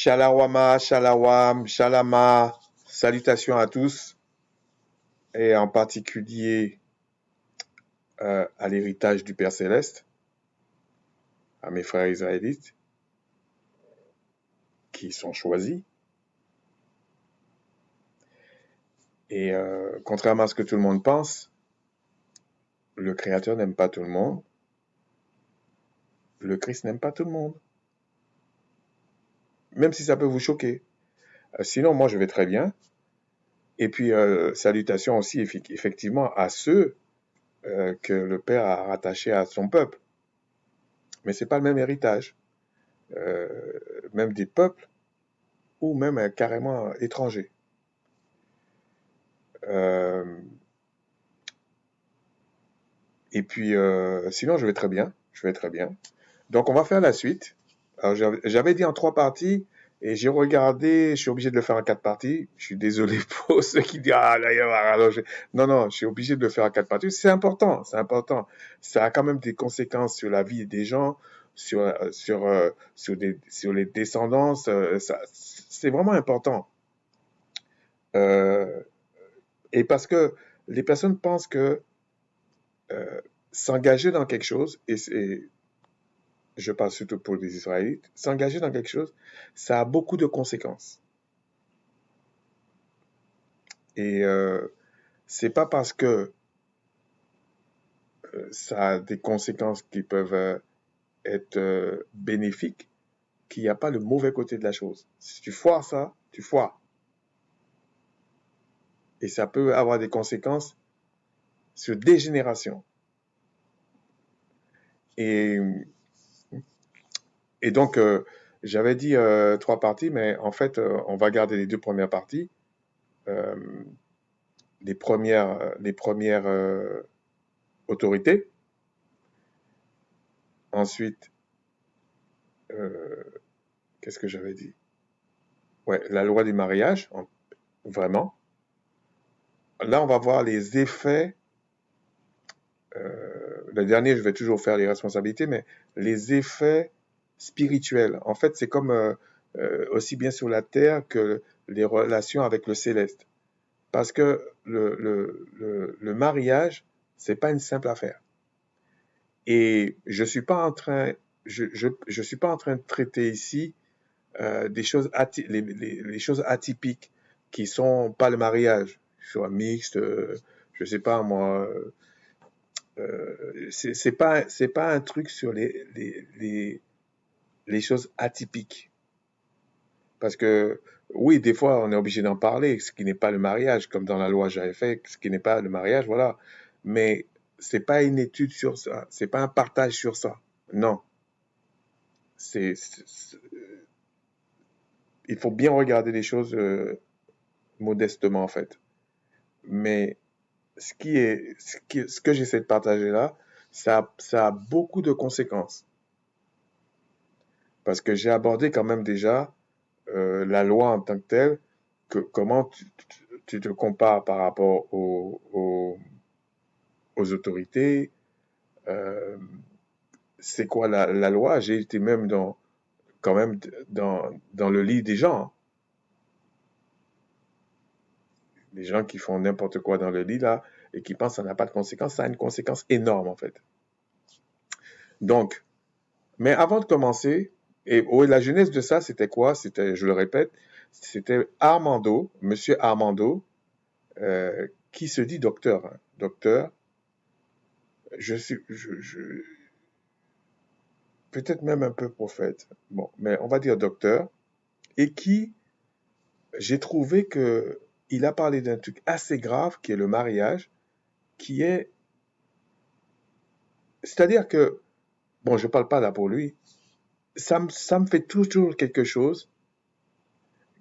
Shalawama, shalawam, shalama, salutations à tous, et en particulier à l'héritage du Père Céleste, à mes frères israélites, qui sont choisis. Et contrairement à ce que tout le monde pense, le Créateur n'aime pas tout le monde, le Christ n'aime pas tout le monde, même si ça peut vous choquer. Sinon, moi, je vais très bien. Et puis, salutations aussi, effectivement, à ceux que le Père a rattachés à son peuple. Mais c'est pas le même héritage. Même des peuples, ou même carrément étrangers. Et puis, sinon, je vais très bien. Je vais très bien. Donc, on va faire la suite. Alors, j'avais dit en 3 parties, et j'ai regardé, je suis obligé de le faire en 4 parties. Je suis désolé pour ceux qui disent, ah, là, il va rallonger. Non, non, je suis obligé de le faire en 4 parties. C'est important, c'est important. Ça a quand même des conséquences sur la vie des gens, sur les descendants. C'est vraiment important. Euh, et parce que les personnes pensent que s'engager dans quelque chose, et je parle surtout pour les Israélites, s'engager dans quelque chose, ça a beaucoup de conséquences. Et c'est pas parce que ça a des conséquences qui peuvent être bénéfiques qu'il n'y a pas le mauvais côté de la chose. Si tu foires ça, tu foires. Et ça peut avoir des conséquences sur des générations. Et, et donc, j'avais dit 3 parties, mais en fait, on va garder les 2 premières parties. Euh, les premières autorités. Ensuite, euh, qu'est-ce que j'avais dit? Ouais, la loi du mariage, vraiment. Là, on va voir les effets. Le dernier, je vais toujours faire les responsabilités, mais les effets spirituels. En fait, c'est comme aussi bien sur la terre que les relations avec le céleste. Parce que le mariage, c'est pas une simple affaire. Et je suis pas en train, je suis pas en train de traiter ici des choses les choses atypiques qui sont pas le mariage, soit mixte, je sais pas moi, c'est pas un truc sur les choses atypiques. Parce que oui, des fois on est obligé d'en parler, ce qui n'est pas le mariage, comme dans la loi j'avais fait, ce qui n'est pas le mariage, voilà. Mais c'est pas une étude sur ça, c'est pas un partage sur ça. Non, c'est il faut bien regarder les choses modestement en fait. Mais ce que j'essaie de partager là, ça a beaucoup de conséquences. Parce que j'ai abordé quand même déjà la loi en tant que telle, comment tu te compares par rapport aux autorités, euh, c'est quoi la loi. J'ai été même quand même dans le lit des gens. Les gens qui font n'importe quoi dans le lit là et qui pensent que ça n'a pas de conséquences, ça a une conséquence énorme en fait. Donc, mais avant de commencer, et oui, la genèse de ça, c'était quoi? C'était, je le répète, c'était Armando, monsieur Armando, qui se dit docteur. Hein. Docteur, peut-être même un peu prophète. Bon, mais on va dire docteur, et qui, j'ai trouvé que il a parlé d'un truc assez grave, qui est le mariage, qui est, c'est-à-dire que, bon, je parle pas là pour lui, ça me fait toujours quelque chose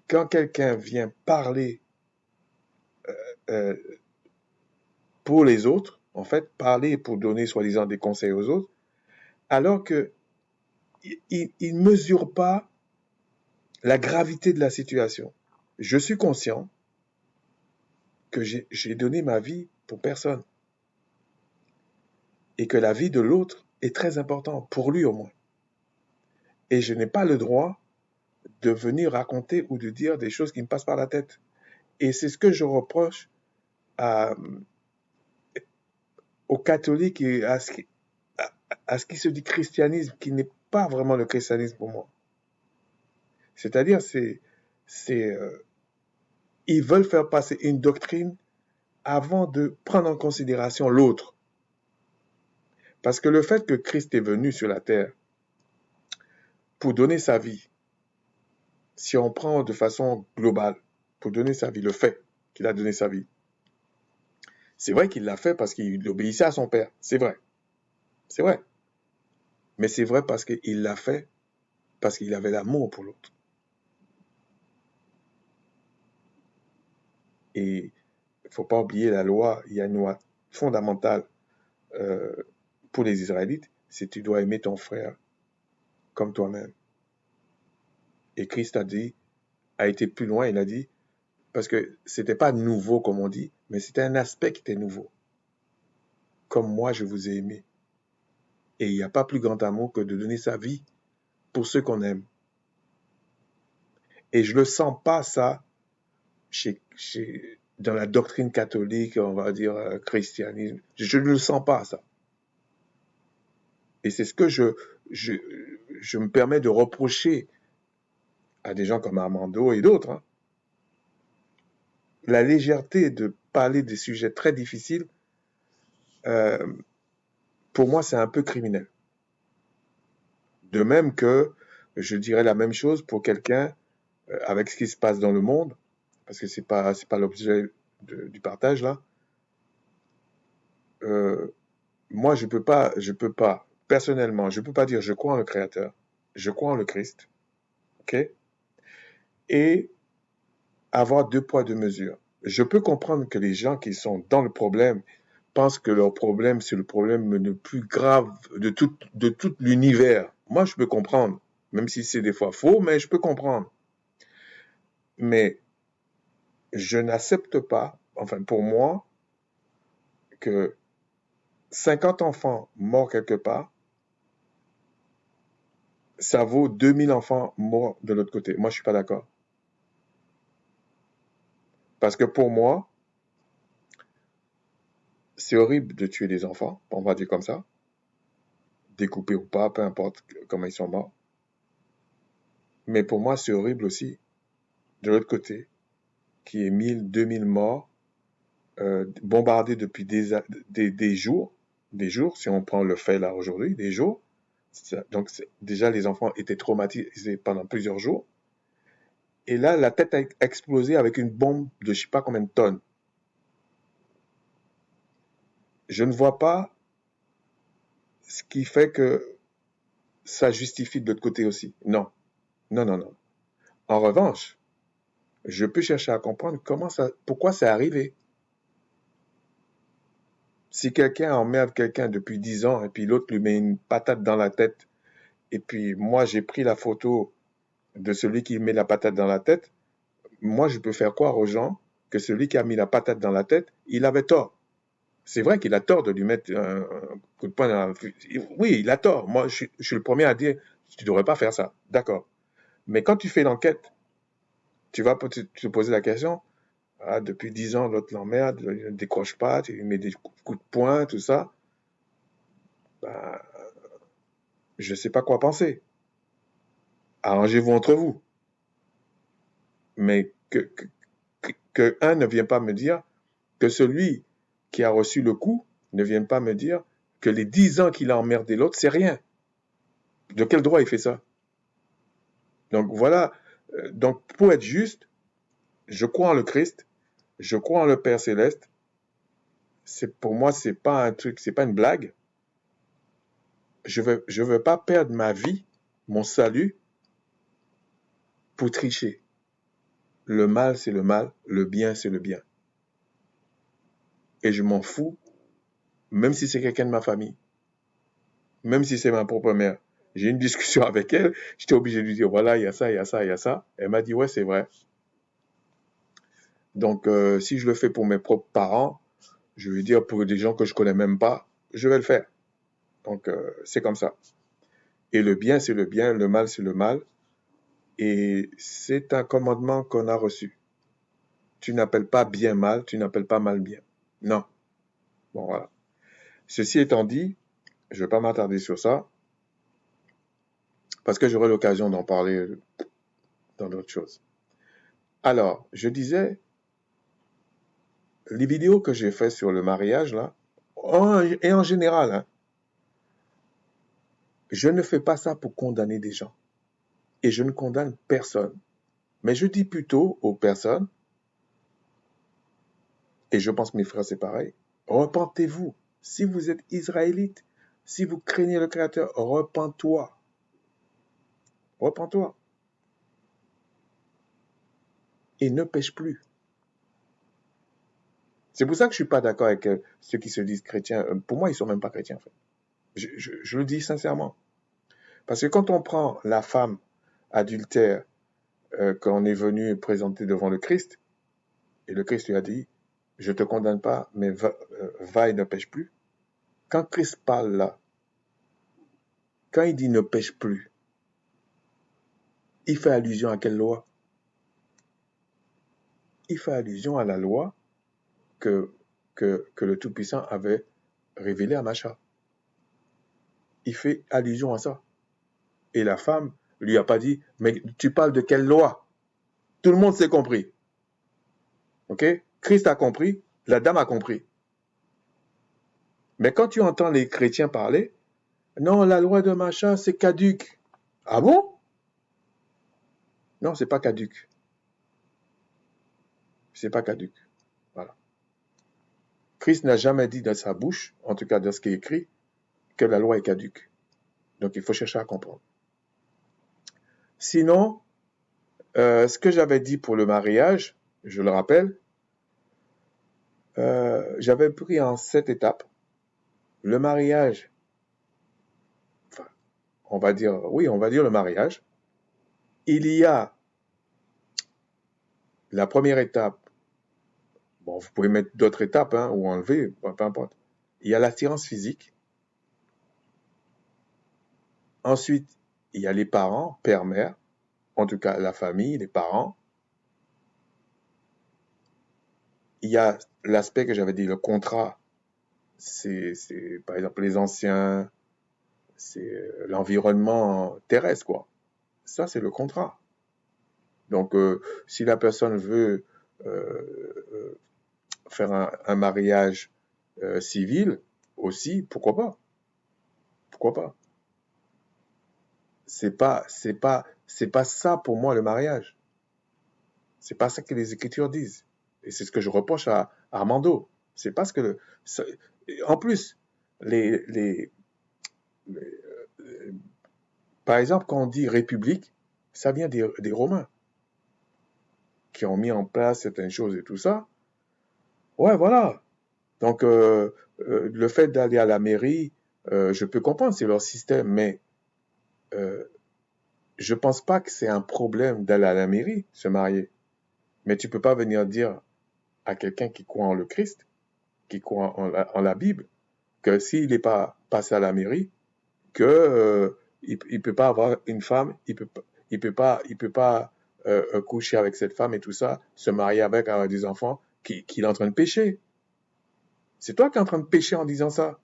quand quelqu'un vient parler euh, pour les autres, en fait, parler pour donner soi-disant des conseils aux autres, alors que il mesure pas la gravité de la situation. Je suis conscient que j'ai donné ma vie pour personne et que la vie de l'autre est très importante, pour lui au moins. Et je n'ai pas le droit de venir raconter ou de dire des choses qui me passent par la tête. Et c'est ce que je reproche à, aux catholiques et à ce qui se dit christianisme, qui n'est pas vraiment le christianisme pour moi. C'est-à-dire, ils veulent faire passer une doctrine avant de prendre en considération l'autre. Parce que le fait que Christ est venu sur la terre pour donner sa vie, si on prend de façon globale, pour donner sa vie, le fait qu'il a donné sa vie, c'est vrai qu'il l'a fait parce qu'il obéissait à son Père, c'est vrai, c'est vrai. Mais c'est vrai parce qu'il l'a fait parce qu'il avait l'amour pour l'autre. Et il ne faut pas oublier la loi, il y a une loi fondamentale euh, pour les Israélites, c'est tu dois aimer ton frère comme toi-même. Et Christ a été plus loin, il a dit, parce que c'était pas nouveau comme on dit, mais c'était un aspect qui était nouveau. Comme moi, je vous ai aimé. Et il n'y a pas plus grand amour que de donner sa vie pour ceux qu'on aime. Et je ne le sens pas ça dans la doctrine catholique, on va dire christianisme. Je ne le sens pas ça. Et c'est ce que je me permets de reprocher à des gens comme Armando et d'autres. Hein. La légèreté de parler des sujets très difficiles, euh, pour moi, c'est un peu criminel. De même que je dirais la même chose pour quelqu'un avec ce qui se passe dans le monde, parce que c'est pas l'objet du partage là. Moi, je peux pas, personnellement, je peux pas dire je crois en le Créateur, je crois en le Christ, ok, et avoir deux poids deux mesures. Je peux comprendre que les gens qui sont dans le problème pensent que leur problème c'est le problème le plus grave de tout l'univers. Moi, je peux comprendre, même si c'est des fois faux, mais je peux comprendre. Mais je n'accepte pas, enfin pour moi, que 50 enfants morts quelque part, ça vaut 2000 enfants morts de l'autre côté. Moi, je suis pas d'accord. Parce que pour moi, c'est horrible de tuer des enfants, on va dire comme ça, découpés ou pas, peu importe comment ils sont morts. Mais pour moi, c'est horrible aussi, de l'autre côté, qu'il y ait 1000, 2000 morts, bombardés depuis des jours, si on prend le fait là aujourd'hui, des jours. Donc déjà, les enfants étaient traumatisés pendant plusieurs jours. Et là, la tête a explosé avec une bombe de je sais pas combien de tonnes. Je ne vois pas ce qui fait que ça justifie de l'autre côté aussi. Non, non, non, non. En revanche, je peux chercher à comprendre pourquoi c'est arrivé. Si quelqu'un emmerde quelqu'un depuis 10 ans et puis l'autre lui met une patate dans la tête et puis moi j'ai pris la photo de celui qui met la patate dans la tête, moi je peux faire croire aux gens que celui qui a mis la patate dans la tête, il avait tort. C'est vrai qu'il a tort de lui mettre un coup de poing dans la... Oui, il a tort. Moi, je suis le premier à dire, tu ne devrais pas faire ça. D'accord. Mais quand tu fais l'enquête, tu vas te poser la question, ah, depuis 10 ans, l'autre l'emmerde, il ne décroche pas, tu lui mets des coups de poing, tout ça. Ben, je ne sais pas quoi penser. Arrangez-vous entre vous. Mais que un ne vient pas me dire que celui qui a reçu le coup ne vienne pas me dire que les 10 ans qu'il a emmerdé l'autre, c'est rien. De quel droit il fait ça? Donc voilà, donc pour être juste, je crois en le Christ, je crois en le Père céleste. Pour moi, c'est pas un truc, c'est pas une blague. Je veux pas perdre ma vie, mon salut, pour tricher. Le mal, c'est le mal, le bien, c'est le bien. Et je m'en fous, même si c'est quelqu'un de ma famille, même si c'est ma propre mère. J'ai eu une discussion avec elle, j'étais obligé de lui dire, voilà, il y a ça, il y a ça, il y a ça. Elle m'a dit, ouais, c'est vrai. Donc, si je le fais pour mes propres parents, je veux dire pour des gens que je connais même pas, je vais le faire. Donc, c'est comme ça. Et le bien, c'est le bien, le mal, c'est le mal. Et c'est un commandement qu'on a reçu. Tu n'appelles pas bien mal, tu n'appelles pas mal bien. Non. Bon, voilà. Ceci étant dit, je ne vais pas m'attarder sur ça, parce que j'aurai l'occasion d'en parler dans d'autres choses. Alors, je disais, les vidéos que j'ai faites sur le mariage, là, et en général, hein, je ne fais pas ça pour condamner des gens. Et je ne condamne personne. Mais je dis plutôt aux personnes, et je pense que mes frères c'est pareil, repentez-vous. Si vous êtes israélite, si vous craignez le Créateur, repens-toi. Repens-toi. Et ne pêche plus. C'est pour ça que je ne suis pas d'accord avec ceux qui se disent chrétiens. Pour moi, ils ne sont même pas chrétiens, en fait. Je le dis sincèrement. Parce que quand on prend la femme adultère qu'on est venu présenter devant le Christ, et le Christ lui a dit, je ne te condamne pas, mais va et ne pêche plus. Quand Christ parle là, quand il dit ne pêche plus, il fait allusion à quelle loi? Il fait allusion à la loi que le Tout-Puissant avait révélée à Macha. Il fait allusion à ça. Et la femme lui a pas dit, mais tu parles de quelle loi? Tout le monde s'est compris. Ok? Christ a compris, la dame a compris. Mais quand tu entends les chrétiens parler, non, la loi de Macha, c'est caduque. Ah bon? Non, c'est pas caduque. C'est pas caduque. Voilà. Christ n'a jamais dit dans sa bouche, en tout cas dans ce qui est écrit, que la loi est caduque. Donc il faut chercher à comprendre. Sinon, ce que j'avais dit pour le mariage, je le rappelle, j'avais pris en 7 étapes. Le mariage, enfin, on va dire le mariage. Il y a la première étape, bon, vous pouvez mettre d'autres étapes hein, ou enlever, peu importe. Il y a l'attirance physique. Ensuite, il y a les parents, père, mère, en tout cas la famille, les parents. Il y a l'aspect que j'avais dit, le contrat. C'est par exemple les anciens, c'est l'environnement terrestre, quoi. Ça, c'est le contrat. Donc, si la personne veut faire un mariage civil aussi, pourquoi pas? Pourquoi pas? C'est pas ça pour moi le mariage. C'est pas ça que les Écritures disent. Et c'est ce que je reproche à Armando. C'est parce que en plus, les, par exemple, quand on dit république, ça vient des Romains qui ont mis en place certaines choses et tout ça. Ouais, voilà. Donc, le fait d'aller à la mairie, je peux comprendre, c'est leur système, mais je pense pas que c'est un problème d'aller à la mairie, se marier. Mais tu peux pas venir dire à quelqu'un qui croit en le Christ, qui croit en la Bible, que s'il n'est pas passé à la mairie, que il peut pas avoir une femme, il peut pas coucher avec cette femme et tout ça, se marier avec, avoir des enfants, qu'il est en train de pécher. C'est toi qui es en train de pécher en disant ça.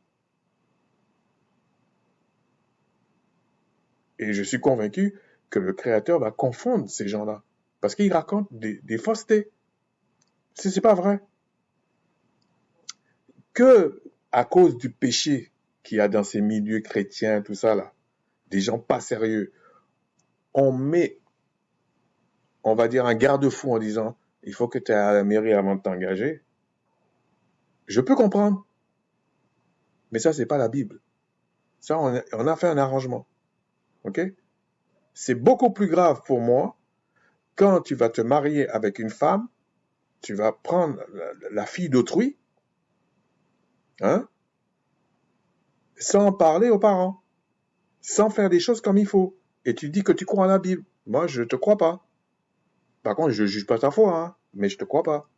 Et je suis convaincu que le Créateur va confondre ces gens-là. Parce qu'ils racontent des faussetés. C'est pas vrai. Que à cause du péché qu'il y a dans ces milieux chrétiens, tout ça là, des gens pas sérieux, on met, on va dire, un garde-fou en disant, il faut que tu ailles à la mairie avant de t'engager. Je peux comprendre. Mais ça, c'est pas la Bible. Ça, on a fait un arrangement. OK? C'est beaucoup plus grave pour moi quand tu vas te marier avec une femme, tu vas prendre la fille d'autrui, hein, sans parler aux parents, sans faire des choses comme il faut. Et tu dis que tu crois en la Bible. Moi, je te crois pas. Par contre, je ne juge pas ta foi, hein, mais je te crois pas.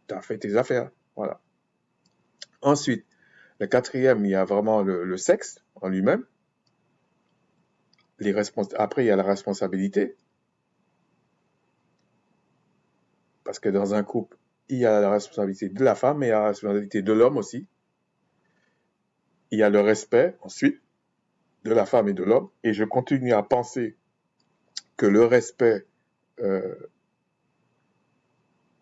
Tu as fait tes affaires. Voilà. Ensuite, le quatrième, il y a vraiment le sexe en lui-même. Après, il y a la responsabilité. Parce que dans un couple, il y a la responsabilité de la femme et il y a la responsabilité de l'homme aussi. Il y a le respect ensuite de la femme et de l'homme. Et je continue à penser que le respect, euh,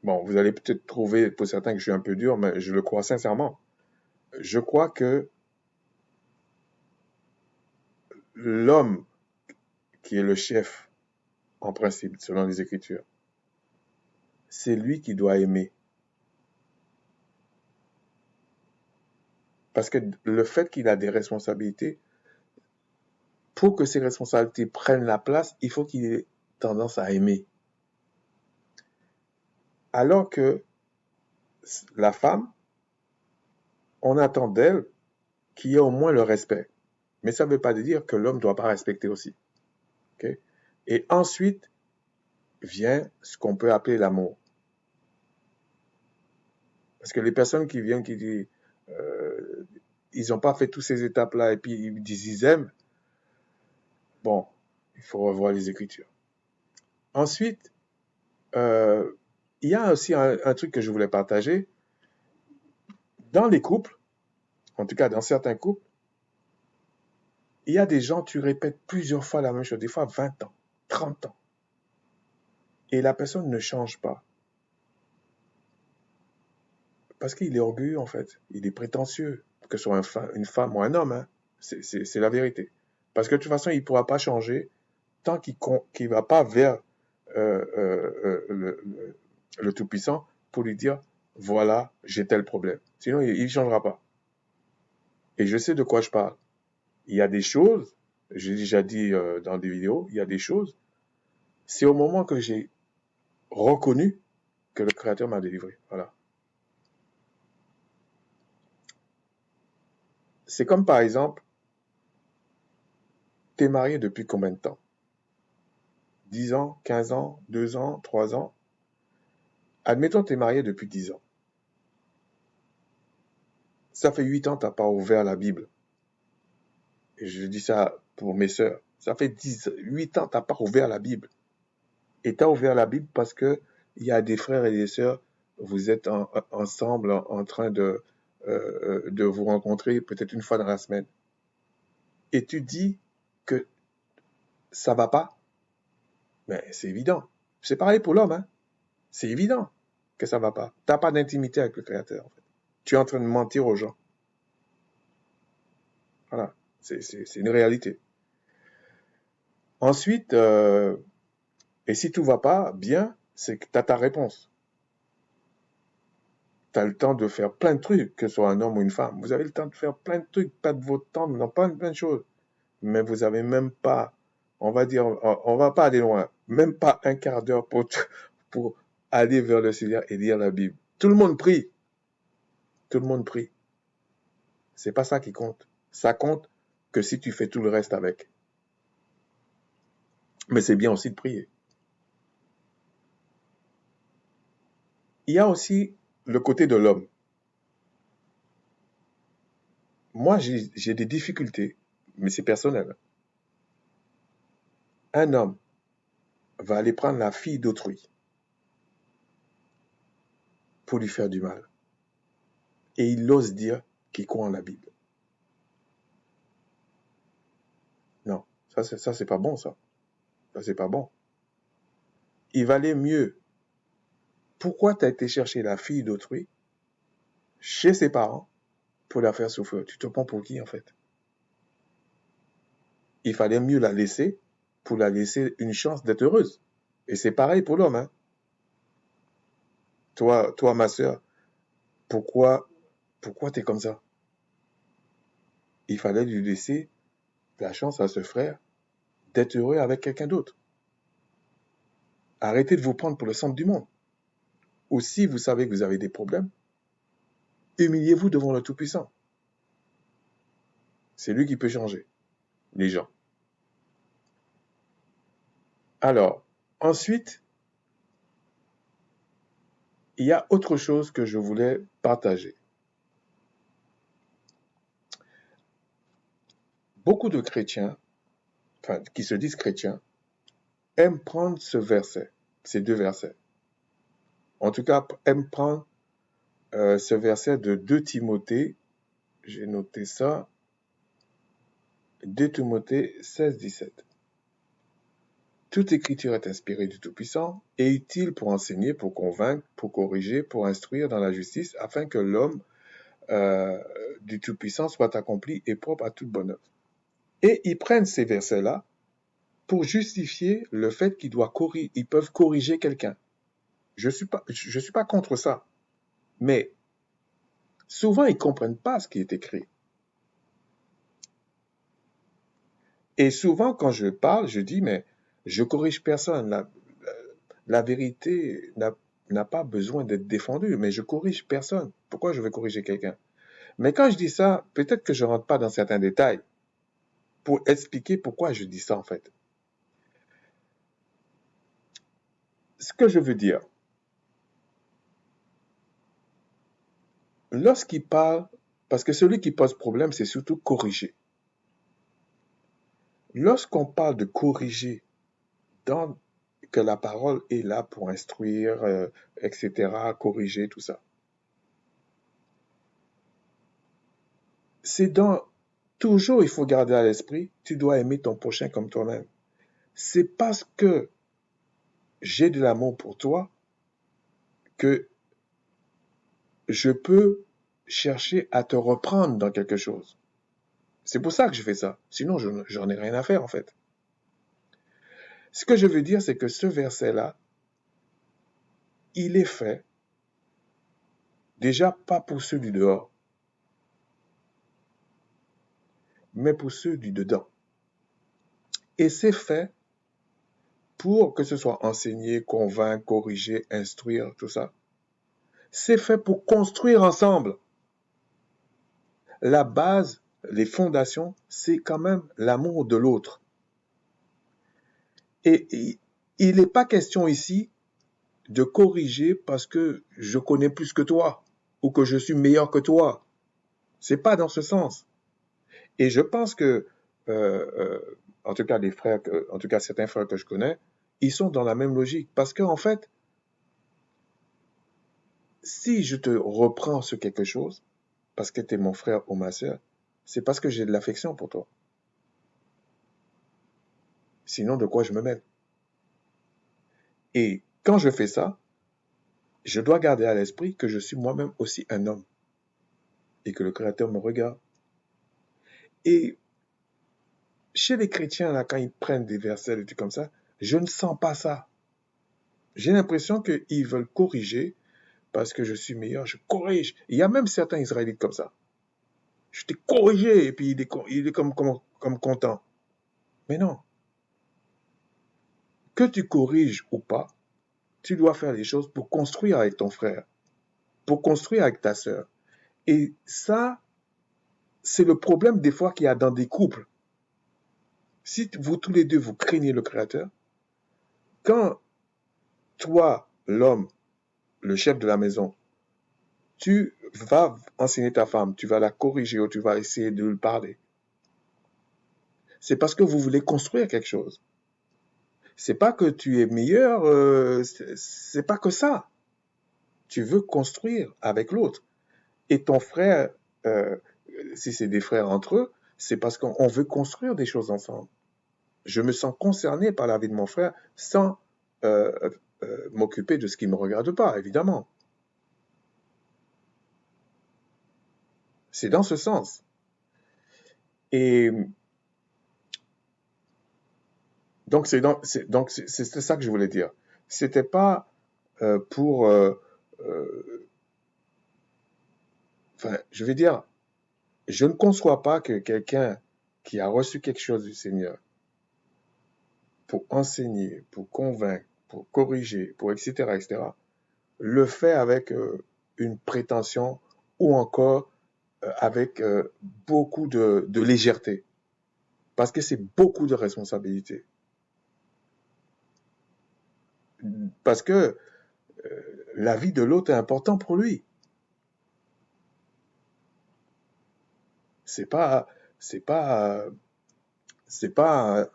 bon, vous allez peut-être trouver pour certains que je suis un peu dur, mais je le crois sincèrement. Je crois que l'homme qui est le chef, en principe, selon les Écritures, c'est lui qui doit aimer. Parce que le fait qu'il a des responsabilités, pour que ces responsabilités prennent la place, il faut qu'il ait tendance à aimer. Alors que la femme, on attend d'elle qu'il y ait au moins le respect. Mais ça ne veut pas dire que l'homme ne doit pas respecter aussi. Okay? Et ensuite vient ce qu'on peut appeler l'amour. Parce que les personnes qui viennent, qui disent, ils n'ont pas fait toutes ces étapes-là et puis ils disent ils aiment, bon, il faut revoir les Écritures. Ensuite, il y a aussi un truc que je voulais partager. Dans les couples, en tout cas dans certains couples, il y a des gens, tu répètes plusieurs fois la même chose, des fois 20 ans, 30 ans. Et la personne ne change pas. Parce qu'il est orgueilleux, en fait. Il est prétentieux, que ce soit une femme ou un homme. Hein. C'est la vérité. Parce que de toute façon, il ne pourra pas changer tant qu'il ne va pas vers le Tout-Puissant pour lui dire, voilà, j'ai tel problème. Sinon, il ne changera pas. Et je sais de quoi je parle. Il y a des choses, j'ai déjà dit dans des vidéos, il y a des choses, c'est au moment que j'ai reconnu que le Créateur m'a délivré. Voilà. C'est comme par exemple, t'es marié depuis combien de temps? 10 ans, 15 ans, 2 ans, 3 ans. Admettons, t'es marié depuis 10 ans. Ça fait 8 ans, t'as pas ouvert la Bible. Et je dis ça pour mes sœurs. Ça fait 8 ans, t'as pas ouvert la Bible. Et t'as ouvert la Bible parce que il y a des frères et des sœurs, vous êtes ensemble en train de vous rencontrer peut-être une fois dans la semaine. Et tu dis que ça va pas. Mais c'est évident. C'est pareil pour l'homme, hein. C'est évident que ça va pas. T'as pas d'intimité avec le Créateur, en fait. Tu es en train de mentir aux gens. Voilà. C'est une réalité. Ensuite, et si tout va pas bien, c'est que t'as ta réponse. T'as le temps de faire plein de trucs, que ce soit un homme ou une femme. Vous avez le temps de faire plein de trucs, pas de votre temps, non, plein de choses. Mais vous avez même pas, on va dire, on va pas aller loin, même pas un quart d'heure pour aller vers le Seigneur et lire la Bible. Tout le monde prie. Tout le monde prie. C'est pas ça qui compte. Ça compte que si tu fais tout le reste avec. Mais c'est bien aussi de prier. Il y a aussi le côté de l'homme. Moi, j'ai des difficultés, mais c'est personnel. Un homme va aller prendre la fille d'autrui pour lui faire du mal. Et il ose dire qu'il croit en la Bible. Non, ça c'est pas bon, ça. Ça, c'est pas bon. Il valait mieux. Pourquoi tu as été chercher la fille d'autrui chez ses parents pour la faire souffrir? Tu te prends pour qui, en fait? Il fallait mieux la laisser pour la laisser une chance d'être heureuse. Et c'est pareil pour l'homme. Hein. Toi, ma sœur, pourquoi tu es comme ça? Il fallait lui laisser la chance à ce frère d'être heureux avec quelqu'un d'autre. Arrêtez de vous prendre pour le centre du monde. Ou si vous savez que vous avez des problèmes, humiliez-vous devant le Tout-Puissant. C'est lui qui peut changer les gens. Alors, ensuite, il y a autre chose que je voulais partager. Beaucoup de chrétiens, enfin, qui se disent chrétiens, aiment prendre ce verset, ces deux versets. en tout cas, aime prendre ce verset de 2 Timothée, j'ai noté ça, 2 Timothée 16-17. Toute écriture est inspirée du Tout-Puissant et utile pour enseigner, pour convaincre, pour corriger, pour instruire dans la justice, afin que l'homme du Tout-Puissant soit accompli et propre à toute bonne œuvre. Et ils prennent ces versets-là pour justifier le fait ils peuvent corriger quelqu'un. Je suis pas contre ça, mais souvent ils comprennent pas ce qui est écrit. Et souvent quand je parle, je dis mais je corrige personne. La vérité n'a pas besoin d'être défendue, mais je corrige personne. Pourquoi je vais corriger quelqu'un? Mais quand je dis ça, peut-être que je rentre pas dans certains détails pour expliquer pourquoi je dis ça en fait. Ce que je veux dire, lorsqu'il parle, parce que celui qui pose problème, c'est surtout corriger. Lorsqu'on parle de corriger, que la parole est là pour instruire, etc., corriger, tout ça, toujours il faut garder à l'esprit, tu dois aimer ton prochain comme toi-même. C'est parce que j'ai de l'amour pour toi que je peux chercher à te reprendre dans quelque chose. C'est pour ça que je fais ça. Sinon, j'en ai rien à faire, en fait. Ce que je veux dire, c'est que ce verset-là, il est fait, déjà pas pour ceux du dehors, mais pour ceux du dedans. Et c'est fait pour que ce soit enseigné, convaincre, corriger, instruire, tout ça. C'est fait pour construire ensemble. La base, les fondations, c'est quand même l'amour de l'autre. Et il n'est pas question ici de corriger parce que je connais plus que toi ou que je suis meilleur que toi. C'est pas dans ce sens. Et je pense que, en tout cas en tout cas certains frères que je connais, ils sont dans la même logique. Parce qu'en fait, si je te reprends sur quelque chose, parce que tu es mon frère ou ma sœur, c'est parce que j'ai de l'affection pour toi. Sinon, de quoi je me mêle? Et quand je fais ça, je dois garder à l'esprit que je suis moi-même aussi un homme et que le Créateur me regarde. Et chez les chrétiens, là, quand ils prennent des versets, des trucs comme ça, je ne sens pas ça. J'ai l'impression qu'ils veulent corriger parce que je suis meilleur, je corrige. Il y a même certains Israélites comme ça. Je t'ai corrigé et puis il est comme content. Mais non. Que tu corriges ou pas, tu dois faire les choses pour construire avec ton frère, pour construire avec ta sœur. Et ça, c'est le problème des fois qu'il y a dans des couples. Si vous tous les deux, vous craignez le Créateur, quand toi, l'homme, le chef de la maison, tu vas enseigner ta femme, tu vas la corriger ou tu vas essayer de lui parler, c'est parce que vous voulez construire quelque chose. C'est pas que tu es meilleur, c'est pas que ça. Tu veux construire avec l'autre. Et ton frère, euh, si c'est des frères entre eux, c'est parce qu'on veut construire des choses ensemble. Je me sens concerné par la vie de mon frère sans m'occuper de ce qui ne me regarde pas, évidemment. C'est dans ce sens. Et donc, c'est ça que je voulais dire. C'était pas pour... enfin, je veux dire, je ne conçois pas que quelqu'un qui a reçu quelque chose du Seigneur pour enseigner, pour convaincre, pour corriger, pour etc., etc., le fait avec une prétention ou encore avec beaucoup de légèreté. Parce que c'est beaucoup de responsabilité. Parce que la vie de l'autre est importante pour lui. C'est pas, c'est pas, c'est pas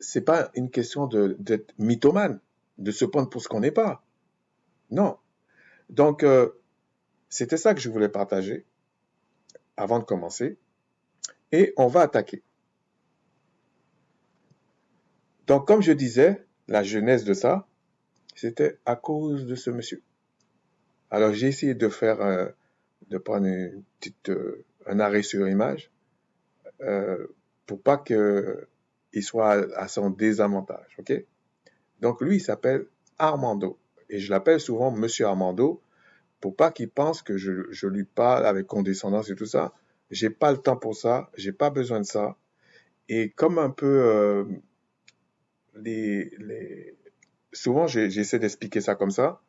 c'est pas une question d'être mythomane. de se prendre pour ce qu'on n'est pas. Non. Donc, c'était ça que je voulais partager avant de commencer. Et on va attaquer. Donc, comme je disais, la genèse de ça, c'était à cause de ce monsieur. Alors, j'ai essayé de prendre un arrêt sur image pour pas qu'il soit à son désavantage, ok? Donc, lui, il s'appelle Armando. Et je l'appelle souvent Monsieur Armando pour pas qu'il pense que je lui parle avec condescendance et tout ça. J'ai pas le temps pour ça, j'ai pas besoin de ça. Et comme un peu souvent j'essaie d'expliquer ça comme ça.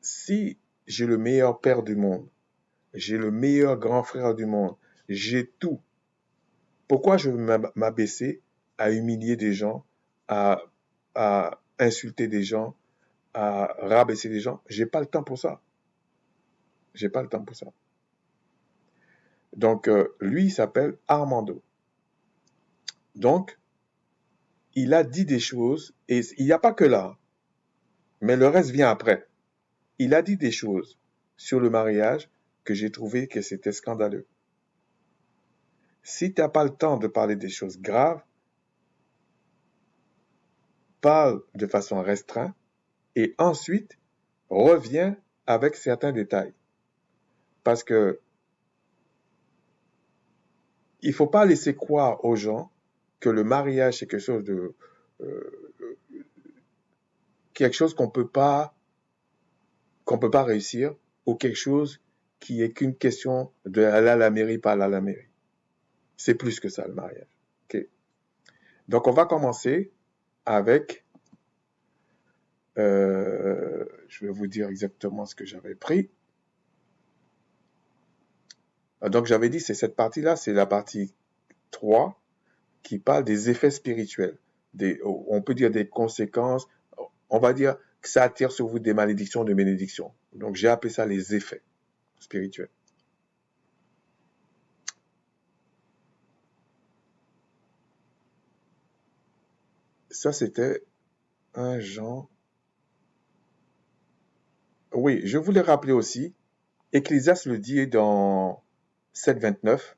Si j'ai le meilleur père du monde, j'ai le meilleur grand frère du monde, j'ai tout, pourquoi je veux m'abaisser à humilier des gens, à insulter des gens, à rabaisser des gens? J'ai pas le temps pour ça. J'ai pas le temps pour ça. Donc, lui, il s'appelle Armando. Donc, il a dit des choses, et il n'y a pas que là, mais le reste vient après. Il a dit des choses sur le mariage que j'ai trouvé que c'était scandaleux. Si tu n'as pas le temps de parler des choses graves, parle de façon restreinte et ensuite reviens avec certains détails. Parce que il ne faut pas laisser croire aux gens que le mariage c'est quelque chose qu'on peut pas réussir ou quelque chose qui est qu'une question de aller à la mairie, pas aller à la mairie. C'est plus que ça le mariage. Okay? Donc on va commencer avec, je vais vous dire exactement ce que j'avais pris. Donc j'avais dit c'est cette partie-là, c'est la partie 3 qui parle des effets spirituels. On peut dire des conséquences, on va dire que ça attire sur vous des malédictions, des bénédictions. Donc j'ai appelé ça les effets spirituels. Ça c'était 1 Jean. Oui, je voulais rappeler aussi, Ecclésiaste le dit dans 7,29.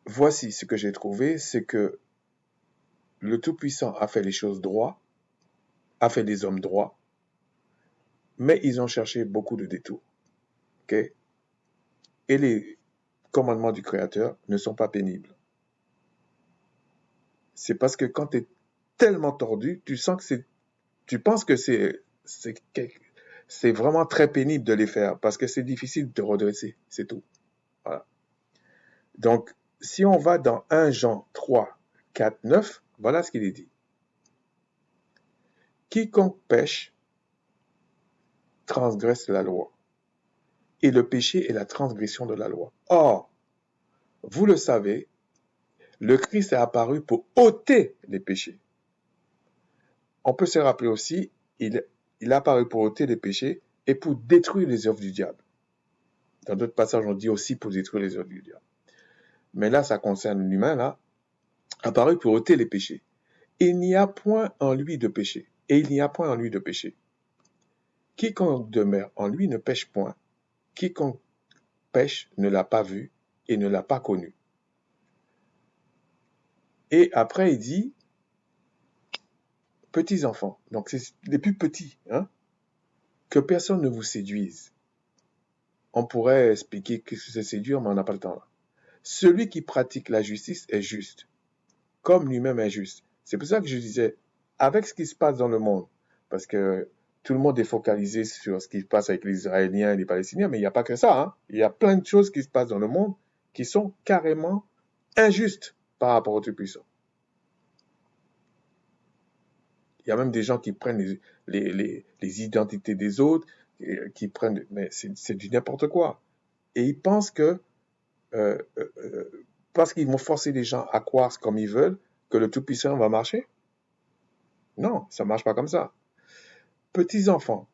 Voici ce que j'ai trouvé, c'est que le Tout-Puissant a fait les choses droits, a fait des hommes droits, mais ils ont cherché beaucoup de détours. Okay? Et les commandements du Créateur ne sont pas pénibles. C'est parce que quand tu es tellement tordu, tu penses que c'est vraiment très pénible de les faire parce que c'est difficile de te redresser, c'est tout. Voilà. Donc, si on va dans 1 Jean 3, 4, 9, voilà ce qu'il est dit. Quiconque pêche transgresse la loi, et le péché est la transgression de la loi. Or, vous le savez, le Christ est apparu pour ôter les péchés. On peut se rappeler aussi, il est apparu pour ôter les péchés et pour détruire les œuvres du diable. Dans d'autres passages, on dit aussi pour détruire les œuvres du diable. Mais là, ça concerne l'humain, là, apparu pour ôter les péchés. Il n'y a point en lui de péché, et il n'y a point en lui de péché. Quiconque demeure en lui ne pêche point. Quiconque pêche ne l'a pas vu et ne l'a pas connu. Et après, il dit, petits enfants, donc c'est les plus petits, hein, que personne ne vous séduise. On pourrait expliquer que c'est séduire, mais on n'a pas le temps là. Celui qui pratique la justice est juste, comme lui-même est juste. C'est pour ça que je disais, avec ce qui se passe dans le monde, parce que tout le monde est focalisé sur ce qui se passe avec les Israéliens et les Palestiniens, mais il n'y a pas que ça. Hein. Il y a plein de choses qui se passent dans le monde qui sont carrément injustes par rapport au Tout-Puissant. Il y a même des gens qui prennent les identités des autres, qui prennent, mais c'est du n'importe quoi. Et ils pensent que, parce qu'ils vont forcer les gens à croire comme ils veulent, que le Tout-Puissant va marcher. Non, ça ne marche pas comme ça. Petits enfants,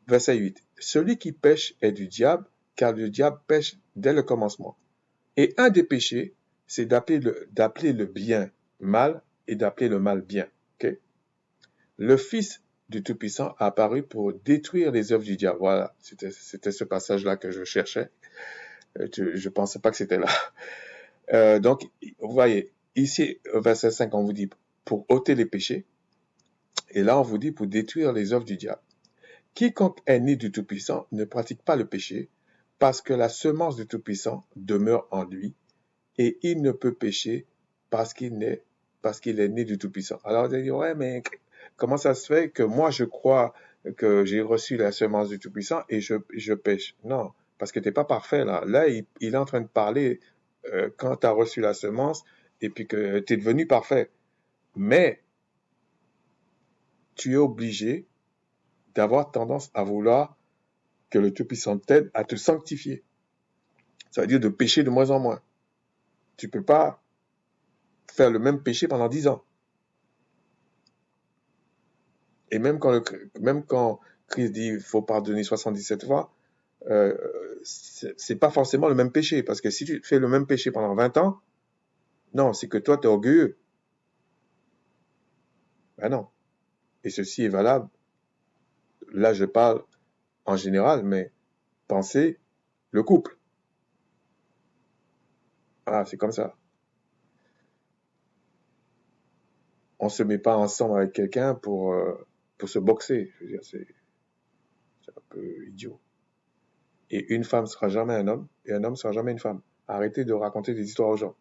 verset 8. Celui qui pêche est du diable, car le diable pêche dès le commencement. Et un des péchés, c'est d'appeler le bien mal et d'appeler le mal bien. Ok? Le Fils du Tout-Puissant a apparu pour détruire les œuvres du diable. Voilà, c'était ce passage-là que je cherchais. Je ne pensais pas que c'était là. Donc, vous voyez, ici, au verset 5, on vous dit pour ôter les péchés. Et là, on vous dit pour détruire les œuvres du diable. Quiconque est né du Tout-Puissant ne pratique pas le péché, parce que la semence du Tout-Puissant demeure en lui, et il ne peut pécher parce qu'il est né du Tout-Puissant. Alors, vous allez dire, ouais, mais comment ça se fait que moi, je crois que j'ai reçu la semence du Tout-Puissant et je pêche? Non, parce que tu n'es pas parfait, là. Là, il est en train de parler quand tu as reçu la semence et puis que tu es devenu parfait. Mais tu es obligé d'avoir tendance à vouloir que le Tout-Puissant t'aide à te sanctifier. Ça veut dire de pécher de moins en moins. Tu ne peux pas faire le même péché pendant 10 ans. Et même quand Christ dit qu'il faut pardonner 77 fois, c'est pas forcément le même péché. Parce que si tu fais le même péché pendant 20 ans, non, c'est que toi, tu es orgueilleux. Ben non. Et ceci est valable. Là, je parle en général, mais pensez le couple. Ah, c'est comme ça. On ne se met pas ensemble avec quelqu'un pour se boxer. Je veux dire, c'est un peu idiot. Et une femme sera jamais un homme, et un homme sera jamais une femme. Arrêtez de raconter des histoires aux gens.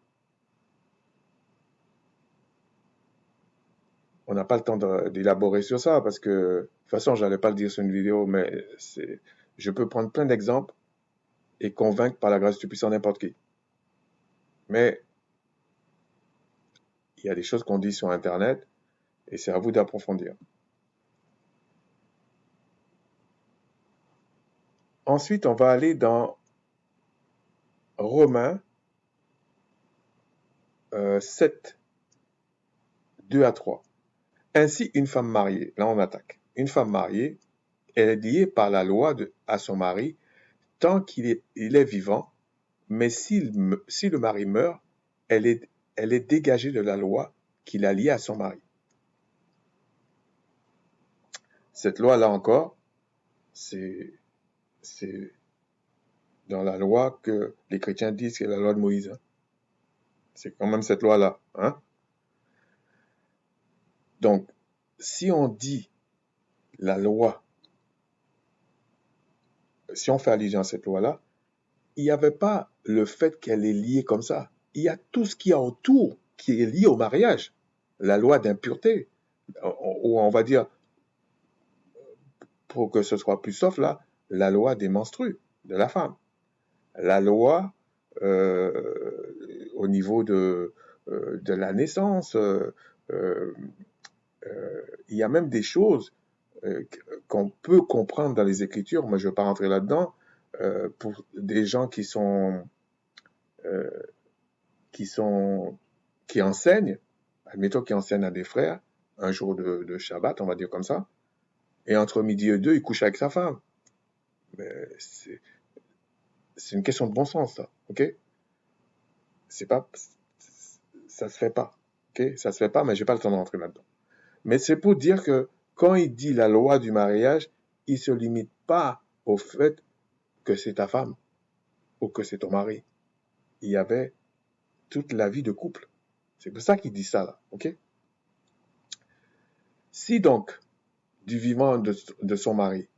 On n'a pas le temps d'élaborer sur ça, parce que, de toute façon, je n'allais pas le dire sur une vidéo, mais je peux prendre plein d'exemples et convaincre par la grâce du puissant n'importe qui. Mais il y a des choses qu'on dit sur Internet, et c'est à vous d'approfondir. Ensuite, on va aller dans Romains 7, 2 à 3. Ainsi, une femme mariée, là on attaque, une femme mariée, elle est liée par la loi à son mari tant qu'il est vivant, mais si le mari meurt, elle est dégagée de la loi qui l'a liée à son mari. Cette loi-là encore, c'est dans la loi que les chrétiens disent que c'est la loi de Moïse. Hein. C'est quand même cette loi-là. Hein? Donc, si on dit la loi, si on fait allusion à cette loi-là, il n'y avait pas le fait qu'elle est liée comme ça. Il y a tout ce qu'il y a autour qui est lié au mariage. La loi d'impureté, ou on va dire, pour que ce soit plus soft là, la loi des menstrues de la femme. La loi au niveau de la naissance. Il y a même des choses qu'on peut comprendre dans les Écritures. Moi, je ne vais pas rentrer là-dedans. Pour des gens euh, qui enseignent, admettons qu'ils enseignent à des frères, un jour de Shabbat, on va dire comme ça, et entre midi et deux, il couche avec sa femme. Mais c'est une question de bon sens, ça, ok? C'est pas, ça se fait pas, ok? Ça se fait pas, mais j'ai pas le temps de rentrer là-dedans. Mais c'est pour dire que quand il dit la loi du mariage, il se limite pas au fait que c'est ta femme ou que c'est ton mari. Il y avait toute la vie de couple. C'est pour ça qu'il dit ça, là, ok? Si donc, du vivant de son mari,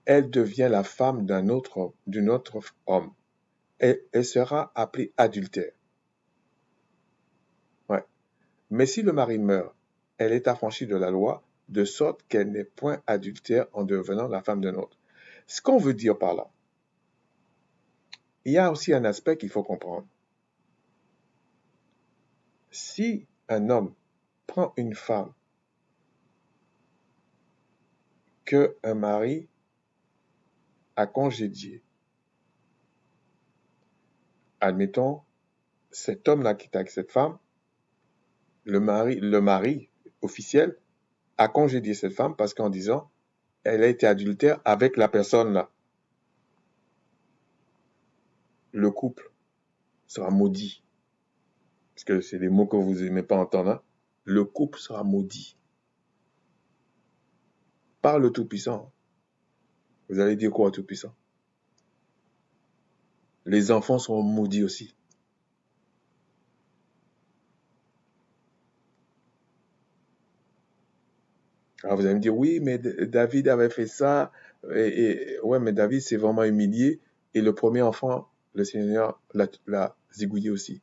elle devient la femme d'un autre homme, elle sera appelée adultère. Ouais. Mais si le mari meurt, elle est affranchie de la loi, de sorte qu'elle n'est point adultère en devenant la femme d'un autre. Ce qu'on veut dire par là, il y a aussi un aspect qu'il faut comprendre. Si un homme prend une femme qu'un mari a congédiée, admettons, cet homme-là qui est avec cette femme, le mari officiel a congédié cette femme parce qu'en disant elle a été adultère avec la personne là. Le couple sera maudit. parce que c'est des mots que vous n'aimez pas entendre, hein, le couple sera maudit par le Tout-Puissant. Vous allez dire quoi au Tout-Puissant? Les enfants seront maudits aussi. Alors vous allez me dire, oui, mais David avait fait ça, ouais, mais David s'est vraiment humilié, et le premier enfant, le Seigneur l'a zigouillé aussi.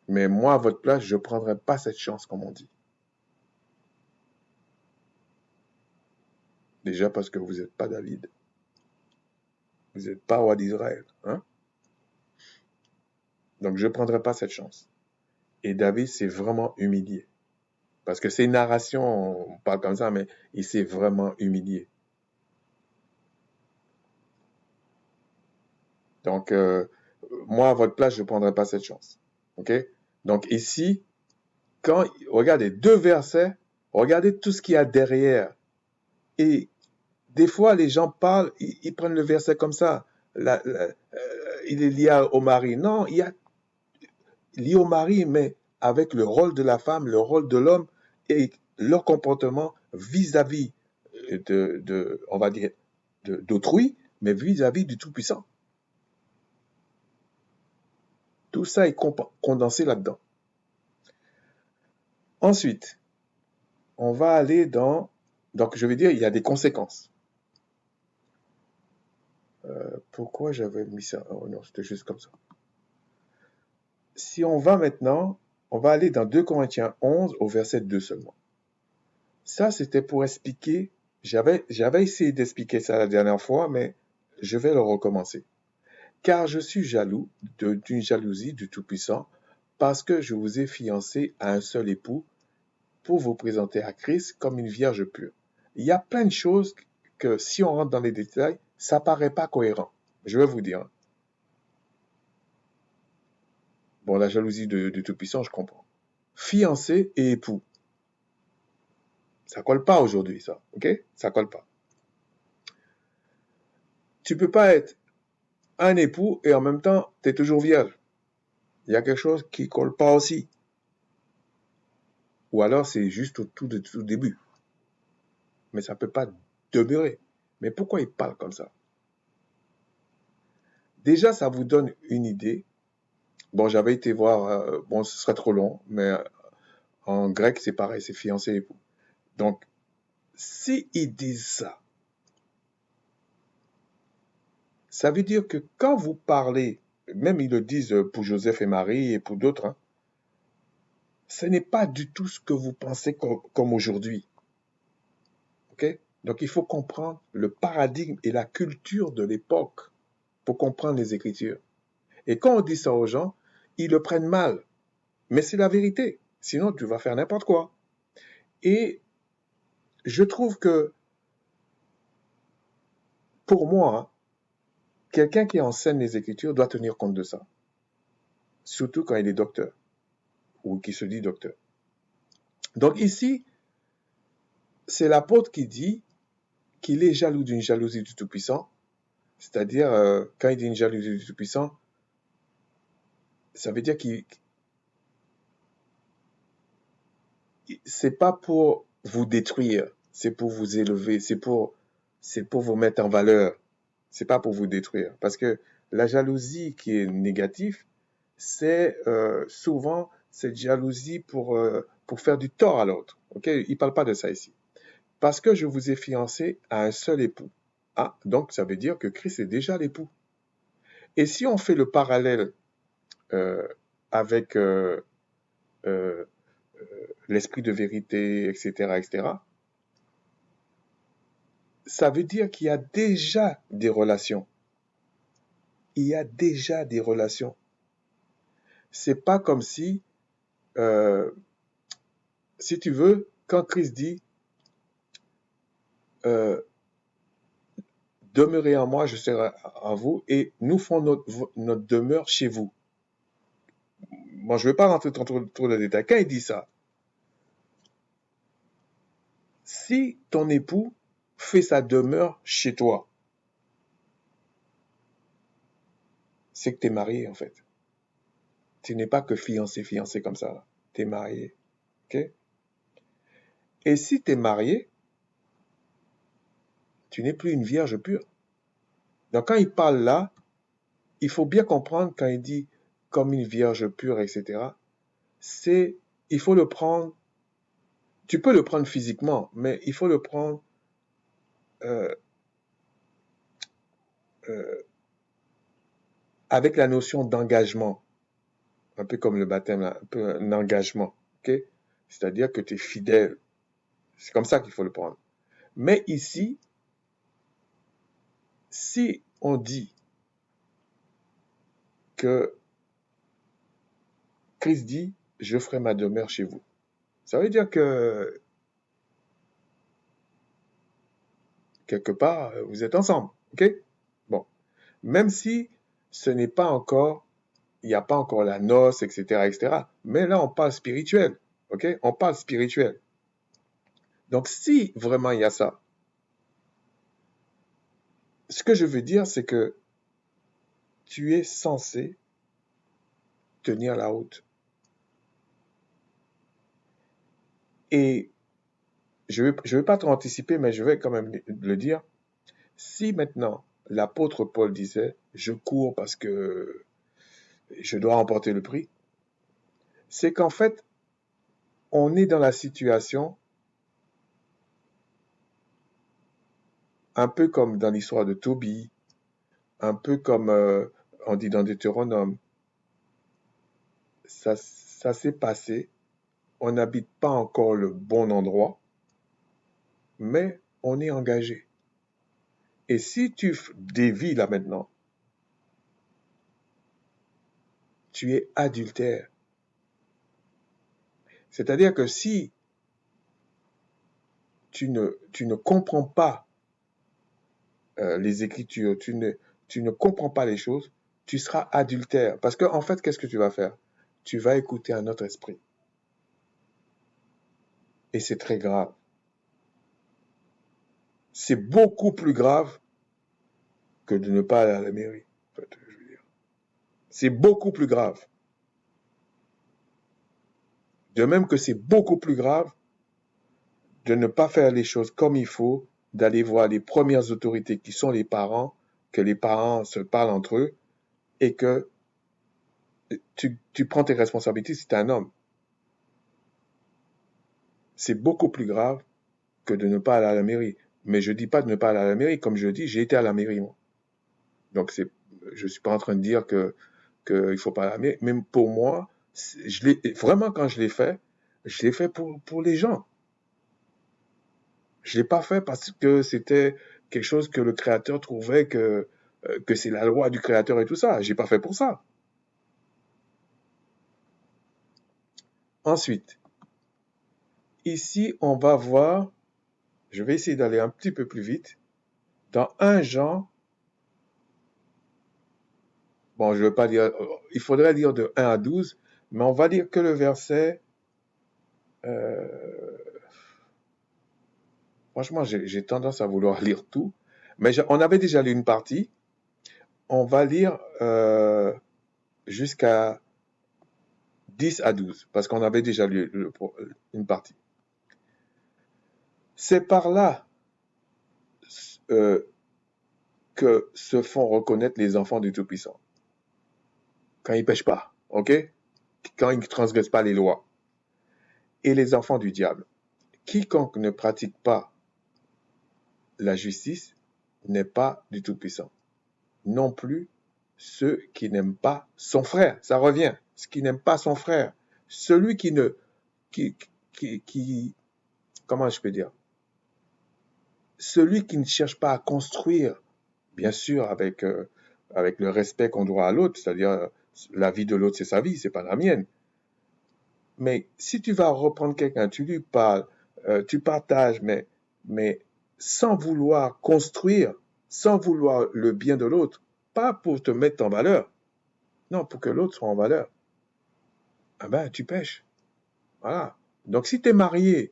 Mais moi, à votre place, je ne prendrais pas cette chance, comme on dit. Déjà parce que vous n'êtes pas David. Vous n'êtes pas roi d'Israël. Hein? Donc, je ne prendrai pas cette chance. Et David s'est vraiment humilié. Parce que c'est une narration, on parle comme ça, mais il s'est vraiment humilié. Donc, moi, à votre place, je ne prendrai pas cette chance. OK? Donc, ici, regardez, 2 versets, regardez tout ce qu'il y a derrière. Et des fois, les gens parlent, ils prennent le verset comme ça. Il est lié au mari. Non, il y a lié au mari, mais avec le rôle de la femme, le rôle de l'homme et leur comportement vis-à-vis on va dire, d'autrui, mais vis-à-vis du Tout-Puissant. Tout ça est condensé là-dedans. Ensuite, on va aller dans... Donc, je veux dire, il y a des conséquences. Pourquoi j'avais mis ça? Oh non, c'était juste comme ça. Si on va maintenant, on va aller dans 2 Corinthiens 11 au verset 2 seulement. Ça, c'était pour expliquer, j'avais essayé d'expliquer ça la dernière fois, mais je vais le recommencer. Car je suis jaloux d'une jalousie du Tout-Puissant, parce que je vous ai fiancé à un seul époux, pour vous présenter à Christ comme une vierge pure. Il y a plein de choses que, si on rentre dans les détails, ça paraît pas cohérent. Je vais vous dire. Bon, la jalousie du Tout-Puissant, je comprends. Fiancé et époux. Ça colle pas aujourd'hui, ça. OK? Ça colle pas. Tu peux pas être un époux et en même temps, tu es toujours vierge. Il y a quelque chose qui colle pas aussi. Ou alors, c'est juste au tout début. Mais ça peut pas demeurer. Mais pourquoi il parle comme ça? Déjà, ça vous donne une idée. Bon, j'avais été voir, bon, ce serait trop long, mais en grec, c'est pareil, c'est fiancé et époux. Donc, si ils disent ça, ça veut dire que quand vous parlez, même ils le disent pour Joseph et Marie et pour d'autres, hein, ce n'est pas du tout ce que vous pensez comme aujourd'hui. OK? Donc, il faut comprendre le paradigme et la culture de l'époque pour comprendre les Écritures. Et quand on dit ça aux gens, ils le prennent mal. Mais c'est la vérité. Sinon, tu vas faire n'importe quoi. Et je trouve que, pour moi, hein, quelqu'un qui enseigne les Écritures doit tenir compte de ça. Surtout quand il est docteur ou qui se dit docteur. Donc ici, c'est l'apôtre qui dit qu'il est jaloux d'une jalousie du Tout-Puissant. C'est-à-dire, quand il dit une jalousie du Tout-Puissant, ça veut dire qu'il c'est pas pour vous détruire, c'est pour vous élever, c'est pour vous mettre en valeur. C'est pas pour vous détruire. Parce que la jalousie qui est négative, c'est souvent cette jalousie pour faire du tort à l'autre. Ok, il parle pas de ça ici. Parce que je vous ai fiancé à un seul époux. Ah, donc ça veut dire que Christ est déjà l'époux. Et si on fait le parallèle euh, avec euh, l'esprit de vérité, etc., etc., ça veut dire qu'il y a déjà des relations. Il y a déjà des relations. C'est pas comme si tu veux, quand Christ dit euh, demeurez en moi, je serai en vous, et nous ferons notre demeure chez vous. Bon, je ne vais pas rentrer trop dans les détails. Quand il dit ça, si ton époux fait sa demeure chez toi, c'est que tu es marié, en fait. Tu n'es pas que fiancé comme ça. Tu es marié. OK? Et si tu es marié, tu n'es plus une vierge pure. Donc, quand il parle là, il faut bien comprendre quand il dit comme une vierge pure, etc. Il faut le prendre, tu peux le prendre physiquement, mais il faut le prendre euh, euh, avec la notion d'engagement, un peu comme le baptême, là, un peu un engagement, ok? C'est-à-dire que tu es fidèle. C'est comme ça qu'il faut le prendre. Mais ici, si on dit que Christ dit, je ferai ma demeure chez vous, ça veut dire que quelque part, vous êtes ensemble, ok? Bon, même si ce n'est pas encore, il n'y a pas encore la noce, etc., etc. Mais là, on parle spirituel, ok? On parle spirituel. Donc, si vraiment il y a ça, ce que je veux dire, c'est que tu es censé tenir la route. Et je vais pas trop anticiper, mais je vais quand même le dire. Si maintenant l'apôtre Paul disait, je cours parce que je dois remporter le prix, c'est qu'en fait, on est dans la situation, un peu comme dans l'histoire de Tobie, un peu comme on dit dans Deutéronome, ça s'est passé, on n'habite pas encore le bon endroit, mais on est engagé. Et si tu dévis là maintenant, tu es adultère. C'est-à-dire que si tu ne comprends pas les Écritures, tu ne comprends pas les choses, tu seras adultère. Parce qu'en fait, qu'est-ce que tu vas faire? Tu vas écouter un autre esprit. Et c'est très grave. C'est beaucoup plus grave que de ne pas aller à la mairie. En fait, je veux dire. C'est beaucoup plus grave. De même que c'est beaucoup plus grave de ne pas faire les choses comme il faut, d'aller voir les premières autorités qui sont les parents, que les parents se parlent entre eux et que tu prends tes responsabilités si tu es un homme. C'est beaucoup plus grave que de ne pas aller à la mairie. Mais je ne dis pas de ne pas aller à la mairie. Comme je dis, j'ai été à la mairie, moi. Donc, je ne suis pas en train de dire qu'il ne faut pas aller à la mairie. Même pour moi, vraiment, quand je l'ai fait pour les gens. Je ne l'ai pas fait parce que c'était quelque chose que le créateur trouvait que c'est la loi du créateur et tout ça. Je n'ai pas fait pour ça. Ensuite, ici, on va voir, je vais essayer d'aller un petit peu plus vite, dans 1 Jean, bon, je ne veux pas dire, il faudrait lire de 1 à 12, mais on va lire que le verset, euh, franchement, j'ai tendance à vouloir lire tout, mais on avait déjà lu une partie, on va lire jusqu'à 10 à 12, parce qu'on avait déjà lu une partie. C'est par là que se font reconnaître les enfants du Tout-Puissant. Quand ils ne pêchent pas, ok? Quand ils ne transgressent pas les lois. Et les enfants du diable. Quiconque ne pratique pas la justice n'est pas du Tout-Puissant. Non plus ceux qui n'aiment pas son frère. Ça revient. Ce qui n'aime pas son frère. Celui qui ne... comment je peux dire? Celui qui ne cherche pas à construire, bien sûr, avec le respect qu'on doit à l'autre, c'est-à-dire la vie de l'autre, c'est sa vie, c'est pas la mienne. Mais si tu vas reprendre quelqu'un, tu lui parles, tu partages, mais sans vouloir construire, sans vouloir le bien de l'autre, pas pour te mettre en valeur, non, pour que l'autre soit en valeur, ah ben, tu pêches. Voilà. Donc, si tu es marié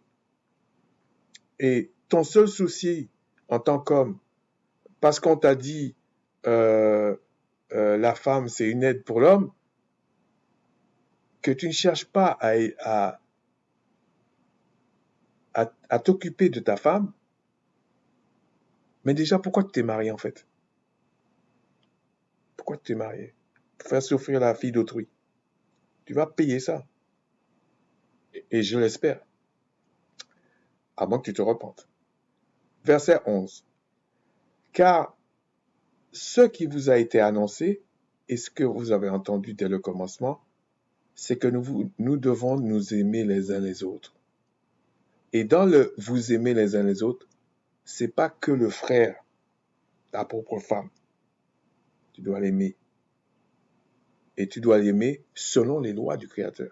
et ton seul souci en tant qu'homme, parce qu'on t'a dit, euh, la femme, c'est une aide pour l'homme, que tu ne cherches pas à t'occuper de ta femme, mais déjà, pourquoi tu t'es marié en fait? Pourquoi tu t'es marié? Pour faire souffrir la fille d'autrui. Tu vas payer ça. Et je l'espère. À moins que tu te repentes. Verset 11. Car ce qui vous a été annoncé et ce que vous avez entendu dès le commencement, c'est que nous devons nous aimer les uns les autres. Et dans le vous aimer les uns les autres, c'est pas que le frère, ta propre femme. Tu dois l'aimer. Et tu dois l'aimer selon les lois du Créateur.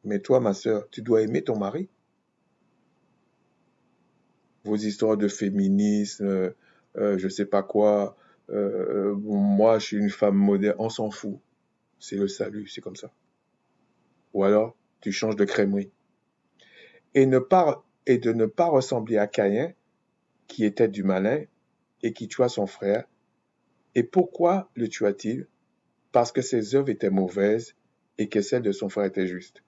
Mais toi, ma sœur, tu dois aimer ton mari. Vos histoires de féminisme, je sais pas quoi, moi je suis une femme moderne, on s'en fout. C'est le salut, c'est comme ça. Ou alors, tu changes de crèmerie. Et de ne pas ressembler à Caïn, qui était du malin et qui tua son frère. Et pourquoi le tua-t-il? Parce que ses œuvres étaient mauvaises et que celles de son frère étaient justes.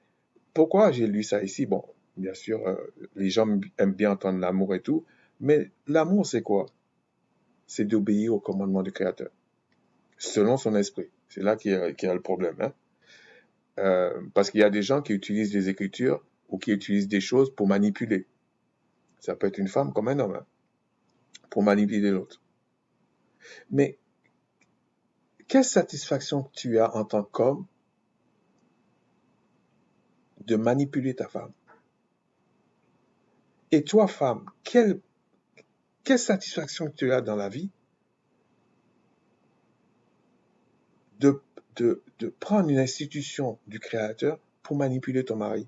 Pourquoi j'ai lu ça ici? Bon, bien sûr, les gens aiment bien entendre l'amour et tout, mais l'amour, c'est quoi? C'est d'obéir au commandement du Créateur, selon son esprit. C'est là qu'il y a le problème. Hein? Parce qu'il y a des gens qui utilisent les Écritures ou qui utilisent des choses pour manipuler. Ça peut être une femme comme un homme, hein, pour manipuler l'autre. Mais quelle satisfaction tu as en tant qu'homme de manipuler ta femme? Et toi, femme, quelle satisfaction tu as dans la vie de prendre une institution du Créateur pour manipuler ton mari?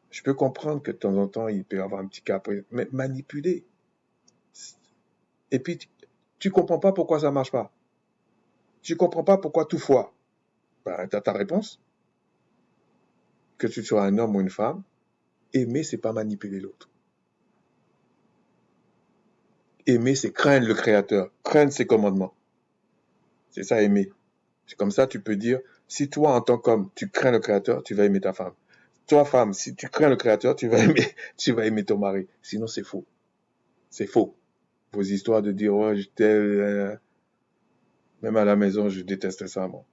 Je peux comprendre que de temps en temps, il peut y avoir un petit caprice, mais manipuler. Et puis, tu comprends pas pourquoi ça marche pas. Tu comprends pas pourquoi tout foire. Ben, t'as ta réponse. Que tu sois un homme ou une femme, aimer, c'est pas manipuler l'autre. Aimer, c'est craindre le Créateur, craindre ses commandements. C'est ça, aimer. C'est comme ça, tu peux dire, si toi, en tant qu'homme, tu crains le Créateur, tu vas aimer ta femme. Toi, femme, si tu crains le Créateur, tu vas aimer ton mari. Sinon, c'est faux. C'est faux. Vos histoires de dire, oh, je t'aime, même à la maison, je déteste ça, moi.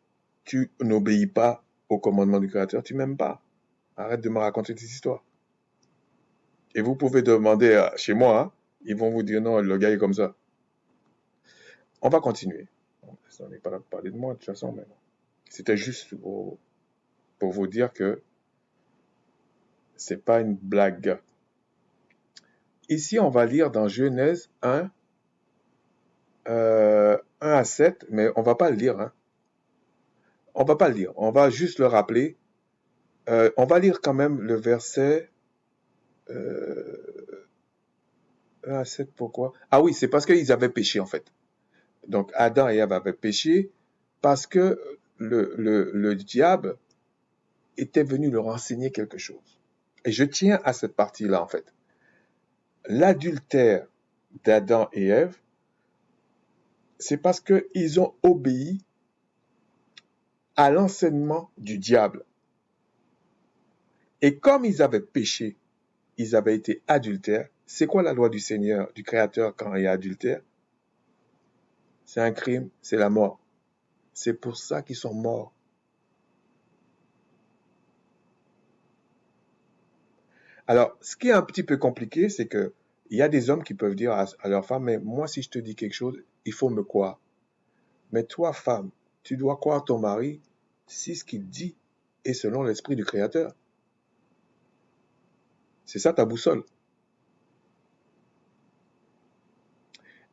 Tu n'obéis pas au commandement du Créateur, tu m'aimes pas. Arrête de me raconter tes histoires. Et vous pouvez demander chez moi, hein, ils vont vous dire non, le gars est comme ça. On va continuer. On n'est pas là pour parler de moi, de toute façon, mais bon. C'était juste pour vous dire que c'est pas une blague. Ici, on va lire dans Genèse 1, 1 à 7, mais on va pas le lire. Hein. On va pas le lire, on va juste le rappeler. On va lire quand même le verset 1 à 7, pourquoi? Ah oui, c'est parce qu'ils avaient péché en fait. Donc Adam et Ève avaient péché parce que le diable était venu leur enseigner quelque chose. Et je tiens à cette partie-là en fait. L'adultère d'Adam et Ève, c'est parce qu'ils ont obéi à l'enseignement du diable. Et comme ils avaient péché, ils avaient été adultères. C'est quoi la loi du Seigneur, du Créateur quand il y a adultère? C'est un crime, c'est la mort. C'est pour ça qu'ils sont morts. Alors, ce qui est un petit peu compliqué, c'est que il y a des hommes qui peuvent dire à leur femme, mais moi, si je te dis quelque chose, il faut me croire. Mais toi, femme, tu dois croire ton mari si ce qu'il dit est selon l'esprit du Créateur. C'est ça ta boussole.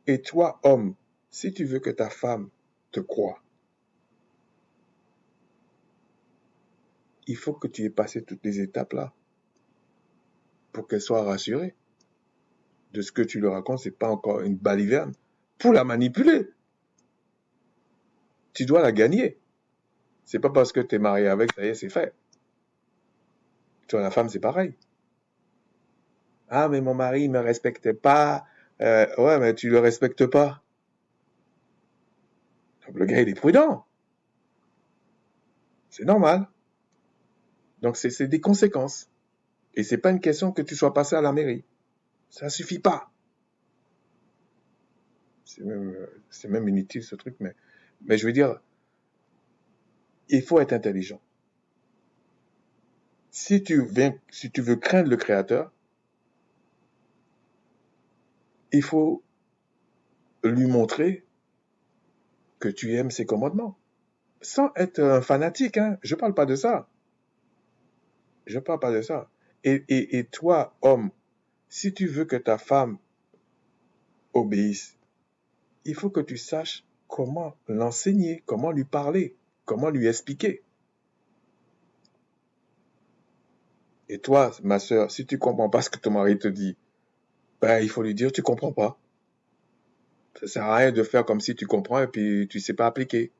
Et toi, homme, si tu veux que ta femme te croie, il faut que tu aies passé toutes les étapes là pour qu'elle soit rassurée de ce que tu lui racontes, c'est pas encore une baliverne pour la manipuler. Tu dois la gagner. C'est pas parce que tu es marié avec, ça y est, c'est fait. Toi, la femme, c'est pareil. Ah, mais mon mari, il me respectait pas. Ouais, mais tu le respectes pas. Donc le gars, il est prudent. C'est normal. Donc c'est des conséquences. Et c'est pas une question que tu sois passé à la mairie. Ça suffit pas. C'est même inutile ce truc, mais je veux dire, il faut être intelligent. Si tu veux craindre le Créateur, il faut lui montrer que tu aimes ses commandements. Sans être un fanatique, hein. Je parle pas de ça. Je parle pas de ça. Et toi, homme, si tu veux que ta femme obéisse, il faut que tu saches comment l'enseigner, comment lui parler, comment lui expliquer. Et toi, ma sœur, si tu comprends pas ce que ton mari te dit, ben, il faut lui dire tu comprends pas. Ça sert à rien de faire comme si tu comprends et puis tu sais pas appliquer.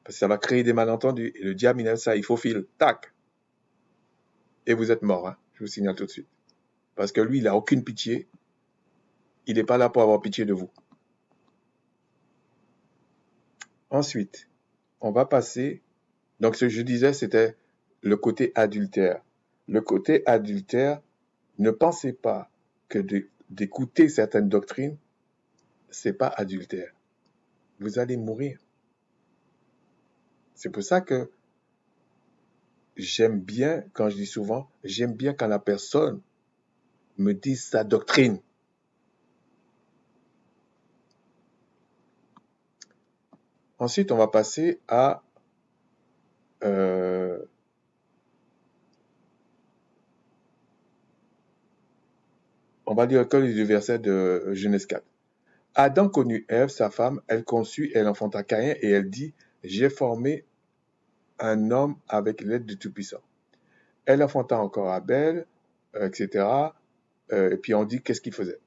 Parce que ça va créer des malentendus. Et le diable, il aime ça, il faut fil. Tac. Et vous êtes mort, hein. Je vous signale tout de suite. Parce que lui, il a aucune pitié. Il n'est pas là pour avoir pitié de vous. Ensuite, on va passer. Donc, ce que je disais, c'était le côté adultère. Le côté adultère, ne pensez pas que d'écouter certaines doctrines, c'est pas adultère. Vous allez mourir. C'est pour ça que j'aime bien, quand je dis souvent, j'aime bien quand la personne me dit sa doctrine. Ensuite, on va passer à on va lire que les deux versets de Genèse 4. Adam connut Ève, sa femme, elle conçut, elle enfanta Caïn, et elle dit, j'ai formé un homme avec l'aide du Tout-Puissant. Elle enfanta encore Abel, etc. Et puis on dit qu'est-ce qu'il faisait.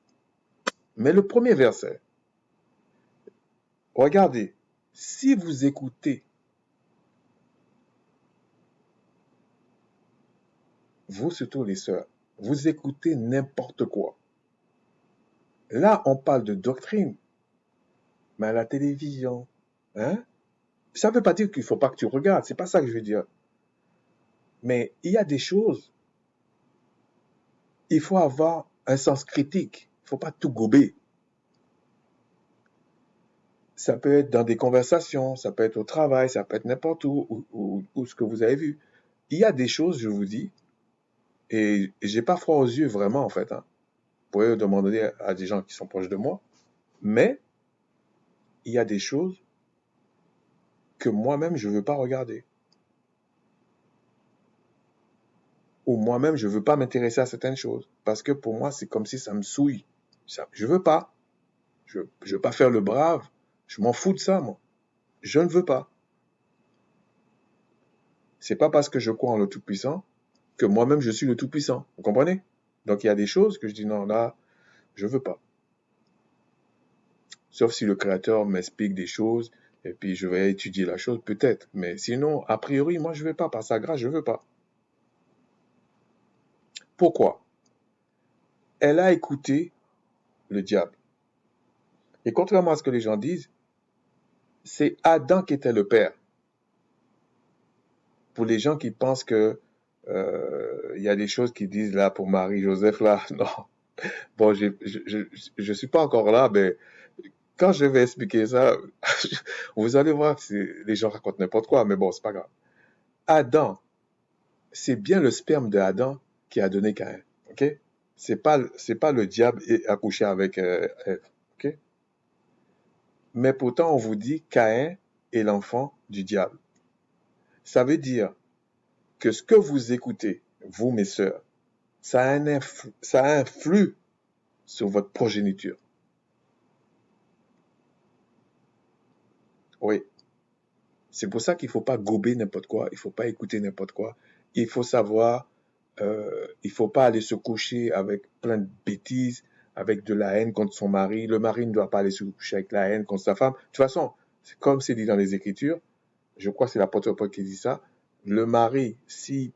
Mais le premier verset, regardez, si vous écoutez, vous surtout les sœurs, vous écoutez n'importe quoi. Là, on parle de doctrine, mais à la télévision, hein? Ça ne veut pas dire qu'il ne faut pas que tu regardes, c'est pas ça que je veux dire. Mais il y a des choses, il faut avoir un sens critique, il ne faut pas tout gober. Ça peut être dans des conversations, ça peut être au travail, ça peut être n'importe où ce que vous avez vu. Il y a des choses, je vous dis, et j'ai pas froid aux yeux vraiment en fait. Hein. Vous pouvez demander à des gens qui sont proches de moi, mais il y a des choses que moi-même je veux pas regarder. Ou moi-même je veux pas m'intéresser à certaines choses. Parce que pour moi, c'est comme si ça me souille. Je veux pas. Je veux pas faire le brave. Je m'en fous de ça, moi. Je ne veux pas. C'est pas parce que je crois en le Tout-Puissant que moi-même je suis le Tout-Puissant. Vous comprenez? Donc il y a des choses que je dis non, là, je veux pas. Sauf si le Créateur m'explique des choses et puis je vais étudier la chose, peut-être. Mais sinon, a priori, moi je vais pas. Par sa grâce, je veux pas. Pourquoi? Elle a écouté le diable. Et contrairement à ce que les gens disent, c'est Adam qui était le père. Pour les gens qui pensent que il y a des choses qui disent là pour Marie-Joseph, là, non. Bon, je suis pas encore là, mais quand je vais expliquer ça, vous allez voir que les gens racontent n'importe quoi, mais bon, c'est pas grave. Adam, c'est bien le sperme de Adam qui a donné Caïn, ok? C'est pas le diable accouché avec Ève, ok? Mais pourtant, on vous dit Caïn est l'enfant du diable. Ça veut dire que ce que vous écoutez, vous, mes sœurs, ça influe sur votre progéniture. Oui. C'est pour ça qu'il ne faut pas gober n'importe quoi, il ne faut pas écouter n'importe quoi. Il faut savoir, il ne faut pas aller se coucher avec plein de bêtises, avec de la haine contre son mari. Le mari ne doit pas aller se coucher avec la haine contre sa femme. De toute façon, c'est comme c'est dit dans les Écritures, je crois que c'est l'apôtre Paul qui dit ça, le mari, s'il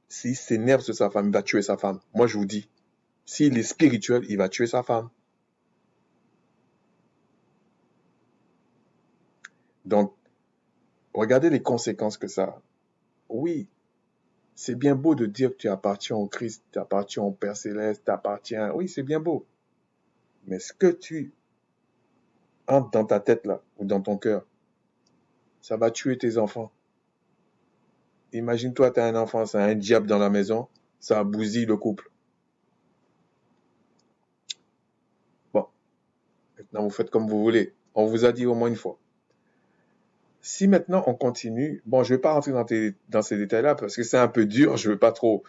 s'énerve sur sa femme, il va tuer sa femme. Moi, je vous dis, S'il est spirituel, il va tuer sa femme. Donc, regardez les conséquences que ça a. Oui, c'est bien beau de dire que tu appartiens au Christ, tu appartiens au Père Céleste, tu appartiens... Oui, c'est bien beau. Mais ce que tu entres dans ta tête là, ou dans ton cœur, ça va tuer tes enfants. Imagine-toi, tu as un enfant, c'est un diable dans la maison, ça bousille le couple. Bon, maintenant vous faites comme vous voulez. On vous a dit au moins une fois. Si maintenant on continue, bon, je ne vais pas rentrer dans ces détails-là parce que c'est un peu dur, je ne veux pas trop,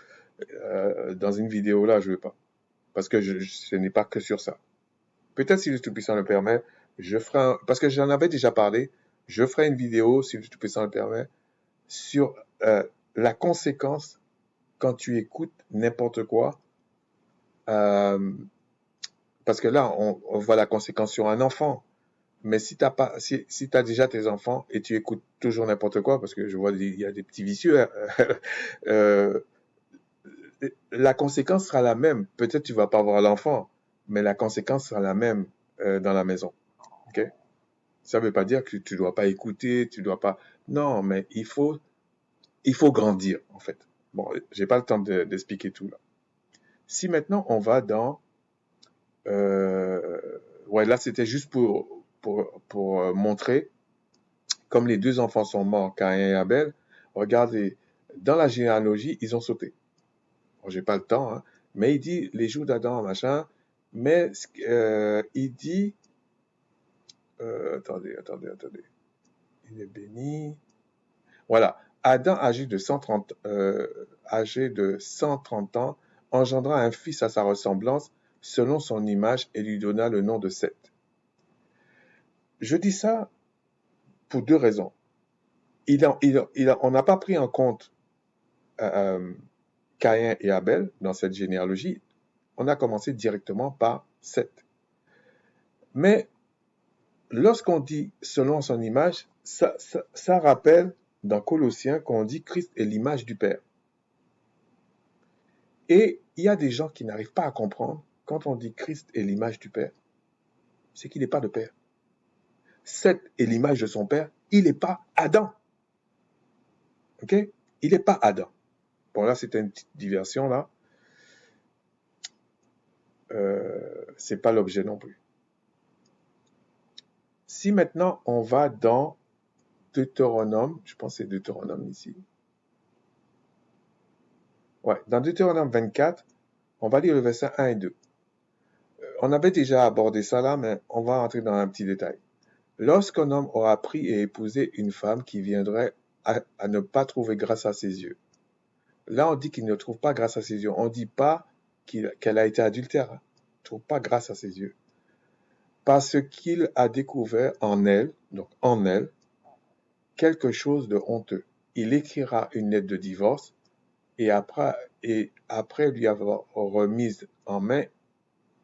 dans une vidéo là, je ne veux pas. Parce que ce n'est pas que sur ça. Peut-être si le Tout-Puissant le permet, parce que j'en avais déjà parlé, je ferai une vidéo, si le Tout-Puissant le permet, sur la conséquence quand tu écoutes n'importe quoi. Parce que là, on voit la conséquence sur un enfant. Mais si t'as déjà tes enfants et tu écoutes toujours n'importe quoi, parce que je vois il y a des petits vicieux, hein, la conséquence sera la même. Peut-être tu vas pas avoir l'enfant, mais la conséquence sera la même dans la maison. Ok? Ça veut pas dire que tu dois pas écouter, tu dois pas. Non, mais il faut grandir en fait. Bon, j'ai pas le temps d'expliquer tout là. Si maintenant on va dans, ouais, là c'était juste pour montrer comme les deux enfants sont morts, Caïn et Abel. Regardez, dans la généalogie, ils ont sauté. Bon, j'ai pas le temps, hein, mais il dit les jours d'Adam, machin. Mais il dit, attendez. Il est béni. Voilà. Adam, âgé de 130 ans, engendra un fils à sa ressemblance, selon son image, et lui donna le nom de Seth. Je dis ça pour deux raisons. On n'a pas pris en compte Caïn et Abel dans cette généalogie. On a commencé directement par Seth. Mais lorsqu'on dit selon son image, ça rappelle dans Colossiens qu'on dit Christ est l'image du Père. Et il y a des gens qui n'arrivent pas à comprendre quand on dit Christ est l'image du Père, c'est qu'il n'est pas de Père. Seth est l'image de son Père, il n'est pas Adam. Ok? Il n'est pas Adam. Bon, là, c'était une petite diversion, là. C'est pas l'objet non plus. Si maintenant on va dans Deutéronome, je pense que c'est Deutéronome ici. Ouais, dans Deutéronome 24, on va lire le verset 1 et 2. On avait déjà abordé ça là, mais on va entrer dans un petit détail. Lorsqu'un homme aura pris et épousé une femme qui viendrait à ne pas trouver grâce à ses yeux. Là, on dit qu'il ne trouve pas grâce à ses yeux. On ne dit pas qu'elle a été adultère. Hein. Il ne trouve pas grâce à ses yeux. Parce qu'il a découvert en elle, quelque chose de honteux. Il écrira une lettre de divorce et après lui avoir remise en main,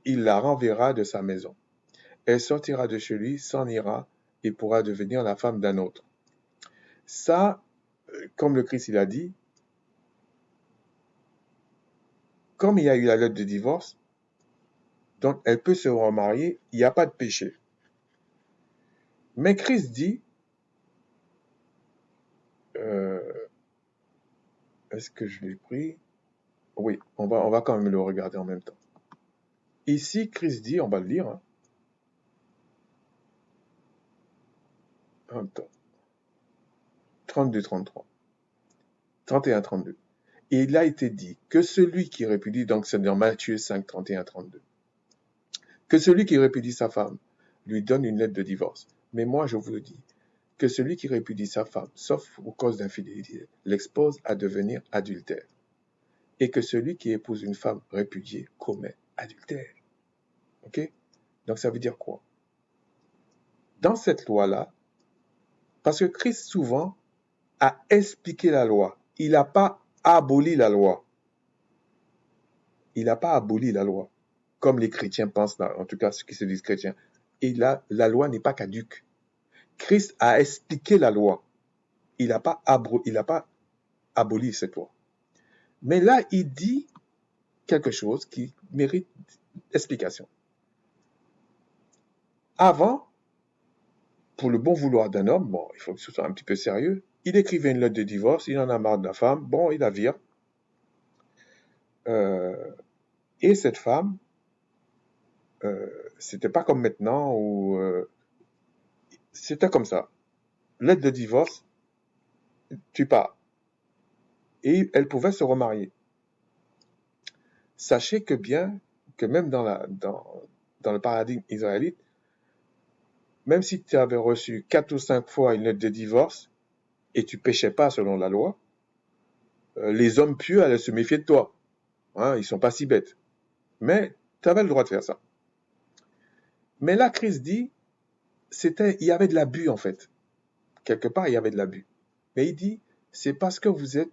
il la renverra de sa maison. Elle sortira de chez lui, s'en ira et pourra devenir la femme d'un autre. Ça, comme le Christ il a dit, comme il y a eu la lettre de divorce, donc elle peut se remarier, il n'y a pas de péché. Mais Christ dit, est-ce que je l'ai pris? Oui, on va quand même le regarder en même temps. Ici, Christ dit, on va le lire, hein. Attends. 32-33. 31-32. Et il a été dit que celui qui répudie, donc c'est dans Matthieu 5, 31-32, que celui qui répudie sa femme lui donne une lettre de divorce. Mais moi, je vous le dis, que celui qui répudie sa femme, sauf aux causes d'infidélité, l'expose à devenir adultère. Et que celui qui épouse une femme répudiée commet adultère. Ok? Donc ça veut dire quoi? Dans cette loi-là, parce que Christ souvent a expliqué la loi, il n'a pas aboli la loi. Il n'a pas aboli la loi, comme les chrétiens pensent, en tout cas ceux qui se disent chrétiens. Et là, la loi n'est pas caduque. Christ a expliqué la loi. Il n'a pas aboli cette loi. Mais là, il dit quelque chose qui mérite explication. Avant, pour le bon vouloir d'un homme, bon, il faut que ce soit un petit peu sérieux, il écrivait une lettre de divorce, il en a marre de la femme, bon, il la vire. Et cette femme, c'était pas comme maintenant où c'était comme ça. Lettre de divorce, tu pars. Et elle pouvait se remarier. Sachez que bien que même dans le paradigme israélite, même si tu avais reçu 4 ou 5 fois une lettre de divorce et tu péchais pas selon la loi, les hommes pieux allaient se méfier de toi. Hein, ils sont pas si bêtes. Mais tu avais le droit de faire ça. Mais là, Christ dit, il y avait de l'abus en fait. Quelque part, il y avait de l'abus. Mais il dit, c'est parce que vous êtes...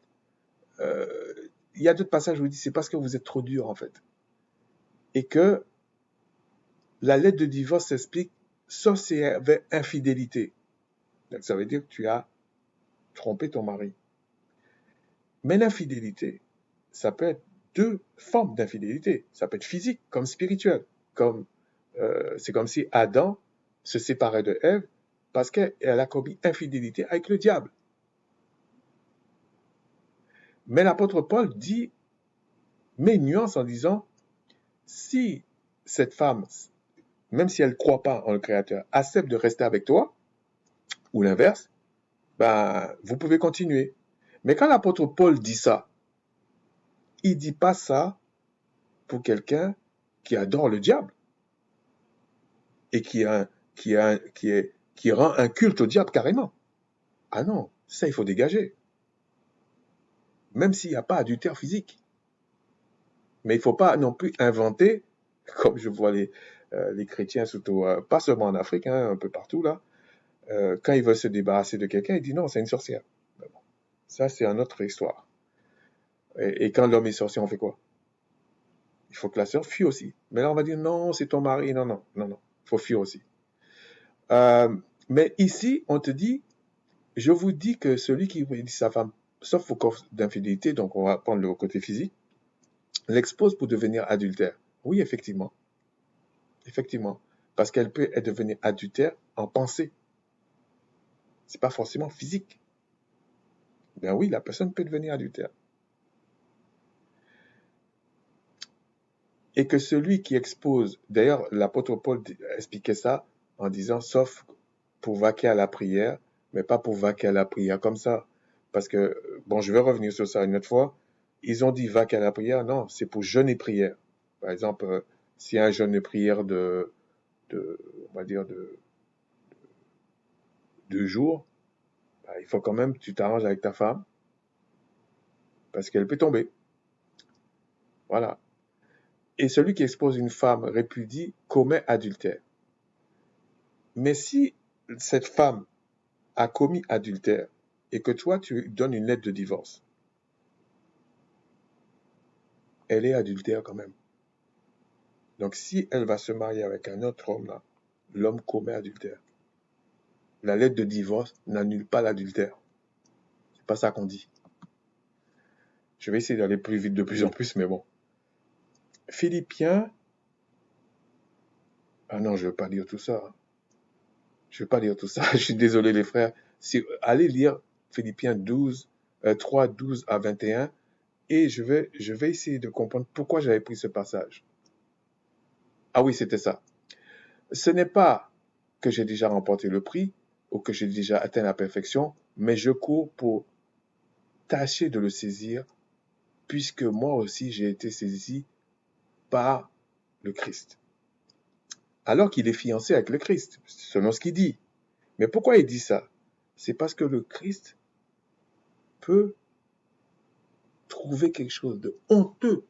il y a d'autres passages où il dit, c'est parce que vous êtes trop dur en fait. Et que la lettre de divorce s'explique, sauf s'il y avait infidélité. Donc ça veut dire que tu as trompé ton mari. Mais l'infidélité, ça peut être deux formes d'infidélité. Ça peut être physique comme spirituelle. C'est comme si Adam se séparait de Ève parce qu'elle a commis infidélité avec le diable. Mais l'apôtre Paul met une nuance en disant, si cette femme, même si elle ne croit pas en le Créateur, accepte de rester avec toi, ou l'inverse, ben, vous pouvez continuer. Mais quand l'apôtre Paul dit ça, il ne dit pas ça pour quelqu'un qui adore le diable et qui rend un culte au diable carrément. Ah non, ça il faut dégager. Même s'il n'y a pas adultère physique. Mais il ne faut pas non plus inventer, comme je vois les chrétiens, surtout pas seulement en Afrique, hein, un peu partout là, quand ils veulent se débarrasser de quelqu'un, ils disent non, c'est une sorcière. Ben bon, ça c'est une autre histoire. Et quand l'homme est sorcier, on fait quoi? Il faut que la sœur fuit aussi. Mais là, on va dire non, c'est ton mari. Non, non, non, non. Il faut fuir aussi. Mais ici, on te dit, je vous dis que celui qui dit sa femme, sauf au cas d'infidélité, donc on va prendre le côté physique, l'expose pour devenir adultère. Oui, effectivement. Effectivement. Parce qu'elle peut devenir adultère en pensée. C'est pas forcément physique. Ben oui, la personne peut devenir adultère. Et que celui qui expose, d'ailleurs, l'apôtre Paul expliquait ça en disant, sauf pour vaquer à la prière, mais pas pour vaquer à la prière comme ça. Parce que, bon, je vais revenir sur ça une autre fois. Ils ont dit vaquer à la prière, non, c'est pour jeûne et prière. Par exemple, s'il y a un jeûne et prière on va dire, de 2 jours, bah, il faut quand même que tu t'arranges avec ta femme, parce qu'elle peut tomber. Voilà. Et celui qui expose une femme répudie commet adultère. Mais si cette femme a commis adultère et que toi, tu donnes une lettre de divorce, elle est adultère quand même. Donc, si elle va se marier avec un autre homme, là, l'homme commet adultère. La lettre de divorce n'annule pas l'adultère. C'est pas ça qu'on dit. Je vais essayer d'aller plus vite de plus en plus, mais bon. Philippiens. Ah non, je ne veux pas lire tout ça. Je ne veux pas lire tout ça. Je suis désolé, les frères. Allez lire Philippiens 3, 12 à 21, et je vais essayer de comprendre pourquoi j'avais pris ce passage. Ah oui, c'était ça. Ce n'est pas que j'ai déjà remporté le prix ou que j'ai déjà atteint la perfection, mais je cours pour tâcher de le saisir, puisque moi aussi j'ai été saisi par le Christ. Alors qu'il est fiancé avec le Christ, selon ce qu'il dit. Mais pourquoi il dit ça? C'est parce que le Christ peut trouver quelque chose de honteux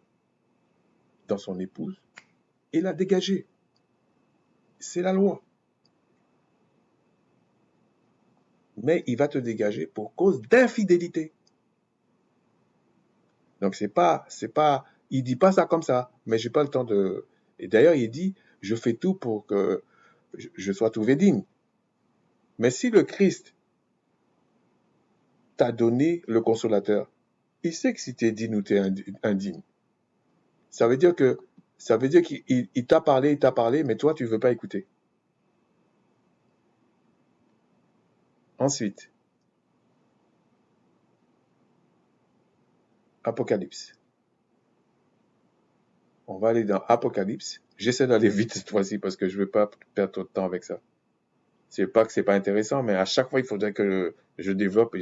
dans son épouse et la dégager. C'est la loi. Mais il va te dégager pour cause d'infidélité. Donc il dit pas ça comme ça, mais j'ai pas le temps de. Et d'ailleurs, il dit, je fais tout pour que je sois trouvé digne. Mais si le Christ t'a donné le consolateur, il sait que si tu es digne ou tu es indigne. Ça veut dire que, ça veut dire qu'il il t'a parlé, mais toi, tu veux pas écouter. Ensuite, Apocalypse. On va aller dans Apocalypse. J'essaie d'aller vite cette fois-ci parce que je veux pas perdre trop de temps avec ça. C'est pas que c'est pas intéressant, mais à chaque fois, il faudrait que je développe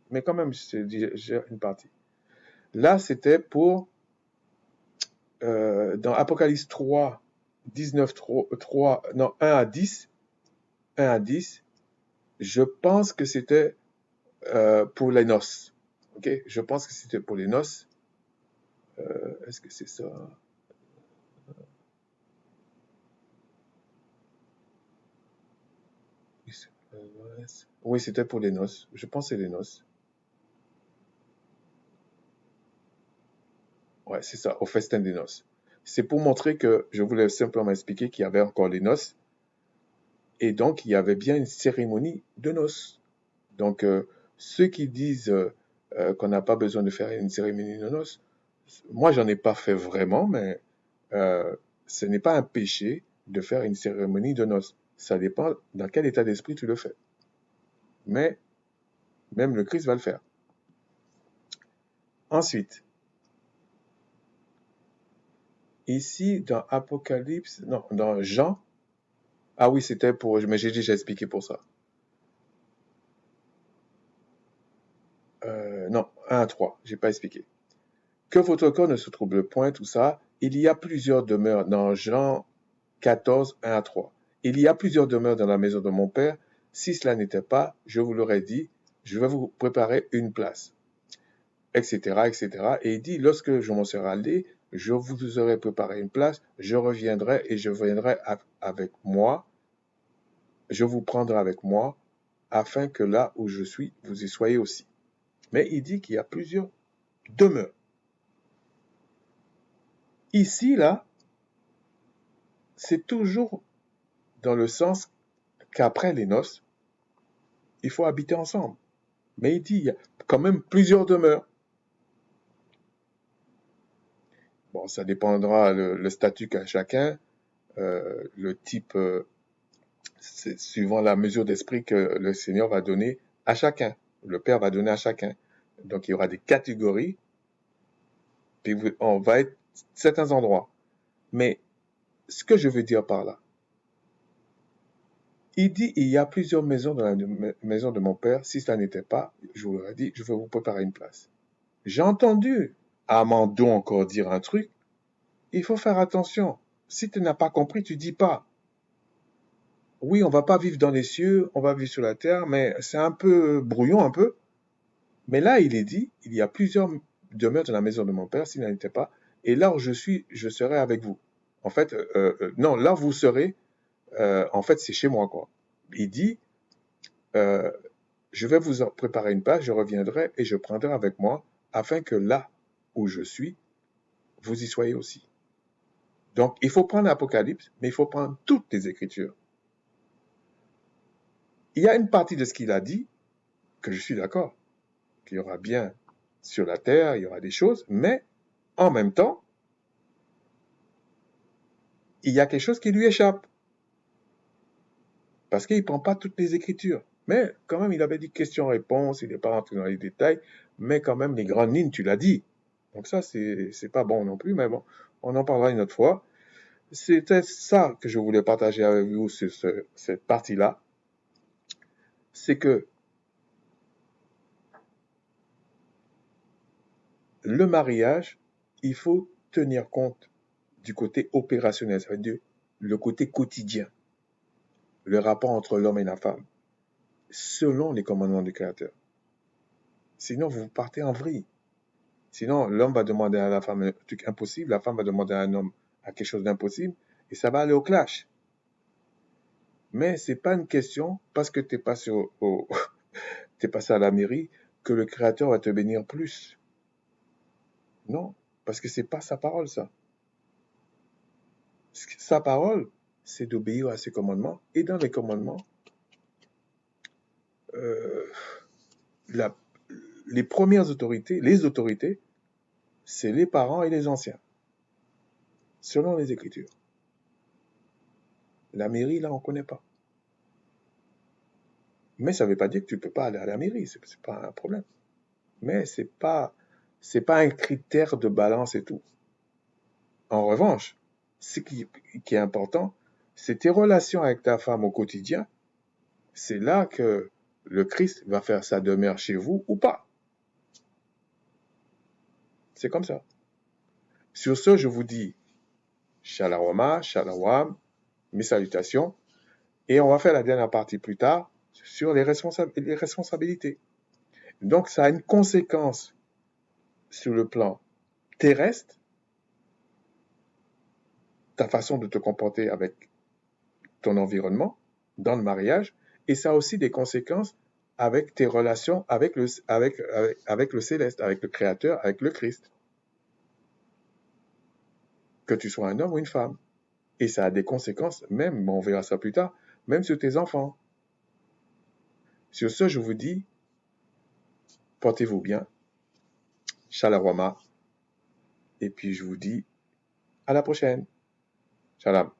mais quand même, j'ai une partie. Là, c'était pour, dans Apocalypse 3, 19, 3, non, 1 à 10, je pense que c'était pour les noces. Ok? Je pense que c'était pour les noces. Est-ce que c'est ça? Oui, c'était pour les noces. Je pense que c'est les noces. Ouais, c'est ça, au festin des noces. C'est pour montrer que je voulais simplement expliquer qu'il y avait encore les noces et donc il y avait bien une cérémonie de noces. Donc, ceux qui disent qu'on n'a pas besoin de faire une cérémonie de noces, moi, j'en ai pas fait vraiment, mais euh, ce n'est pas un péché de faire une cérémonie de noces. Ça dépend dans quel état d'esprit tu le fais. Mais même le Christ va le faire. Ensuite, ici, dans Apocalypse, non, dans Jean, ah oui, c'était pour, mais j'ai déjà expliqué pour ça. Non, 1 à 3, j'ai pas expliqué. Que votre corps ne se trouble point, tout ça, il y a plusieurs demeures dans Jean 14, 1 à 3. Il y a plusieurs demeures dans la maison de mon Père. Si cela n'était pas, je vous l'aurais dit, je vais vous préparer une place, etc., etc. Et il dit, lorsque je m'en serai allé, je vous aurai préparé une place, je reviendrai et je viendrai avec moi, je vous prendrai avec moi, afin que là où je suis, vous y soyez aussi. Mais il dit qu'il y a plusieurs demeures. Ici, là, c'est toujours dans le sens qu'après les noces, il faut habiter ensemble. Mais il dit, il y a quand même plusieurs demeures. Bon, ça dépendra le statut qu'a chacun, le type, c'est suivant la mesure d'esprit que le Seigneur va donner à chacun. Le Père va donner à chacun. Donc, il y aura des catégories, puis on va être certains endroits. Mais ce que je veux dire par là, il dit, il y a plusieurs maisons dans la maison de mon Père. Si cela n'était pas, je vous l'aurais dit, je vais vous préparer une place. J'ai entendu Amandon encore dire un truc. Il faut faire attention. Si tu n'as pas compris, tu dis pas. Oui, on va pas vivre dans les cieux, on va vivre sur la terre, mais c'est un peu brouillon, un peu. Mais là, il est dit, il y a plusieurs demeures dans la maison de mon Père, s'il n'en était pas. Et là où je suis, je serai avec vous. En fait, non, là où vous serez, en fait, c'est chez moi, quoi. Il dit, euh, je vais vous préparer une place, je reviendrai et je prendrai avec moi, afin que là où je suis, vous y soyez aussi. Donc, il faut prendre l'Apocalypse, mais il faut prendre toutes les Écritures. Il y a une partie de ce qu'il a dit que je suis d'accord, qu'il y aura bien sur la terre, il y aura des choses, mais en même temps, il y a quelque chose qui lui échappe, parce qu'il ne prend pas toutes les Écritures. Mais quand même, il avait dit question-réponse, il n'est pas rentré dans les détails, mais quand même, les grandes lignes, tu l'as dit. Donc ça, c'est pas bon non plus, mais bon, on en parlera une autre fois. C'était ça que je voulais partager avec vous sur cette partie-là. C'est que le mariage, il faut tenir compte du côté opérationnel, ça veut dire le côté quotidien, le rapport entre l'homme et la femme, selon les commandements du Créateur. Sinon, vous partez en vrille. Sinon, l'homme va demander à la femme un truc impossible, la femme va demander à un homme à quelque chose d'impossible, et ça va aller au clash. Mais c'est pas une question, parce que t'es passé t'es passé à la mairie, que le Créateur va te bénir plus. Non, parce que c'est pas sa parole, ça. Sa parole, c'est d'obéir à ses commandements, et dans les commandements, euh, la, les premières autorités, les autorités, c'est les parents et les anciens, selon les Écritures. La mairie, là, on ne connaît pas. Mais ça ne veut pas dire que tu ne peux pas aller à la mairie, ce n'est pas un problème. Mais ce n'est pas un critère de balance et tout. En revanche, ce qui est important, c'est tes relations avec ta femme au quotidien. C'est là que le Christ va faire sa demeure chez vous ou pas. C'est comme ça. Sur ce, je vous dis Shalom, Shalom, mes salutations. Et on va faire la dernière partie plus tard sur les responsabilités. Donc, ça a une conséquence sur le plan terrestre, ta façon de te comporter avec ton environnement dans le mariage, et ça a aussi des conséquences avec tes relations avec le céleste, avec le Créateur, avec le Christ. Que tu sois un homme ou une femme. Et ça a des conséquences, même, on verra ça plus tard, même sur tes enfants. Sur ce, je vous dis, portez-vous bien, Shalom, et puis je vous dis à la prochaine. Shalom.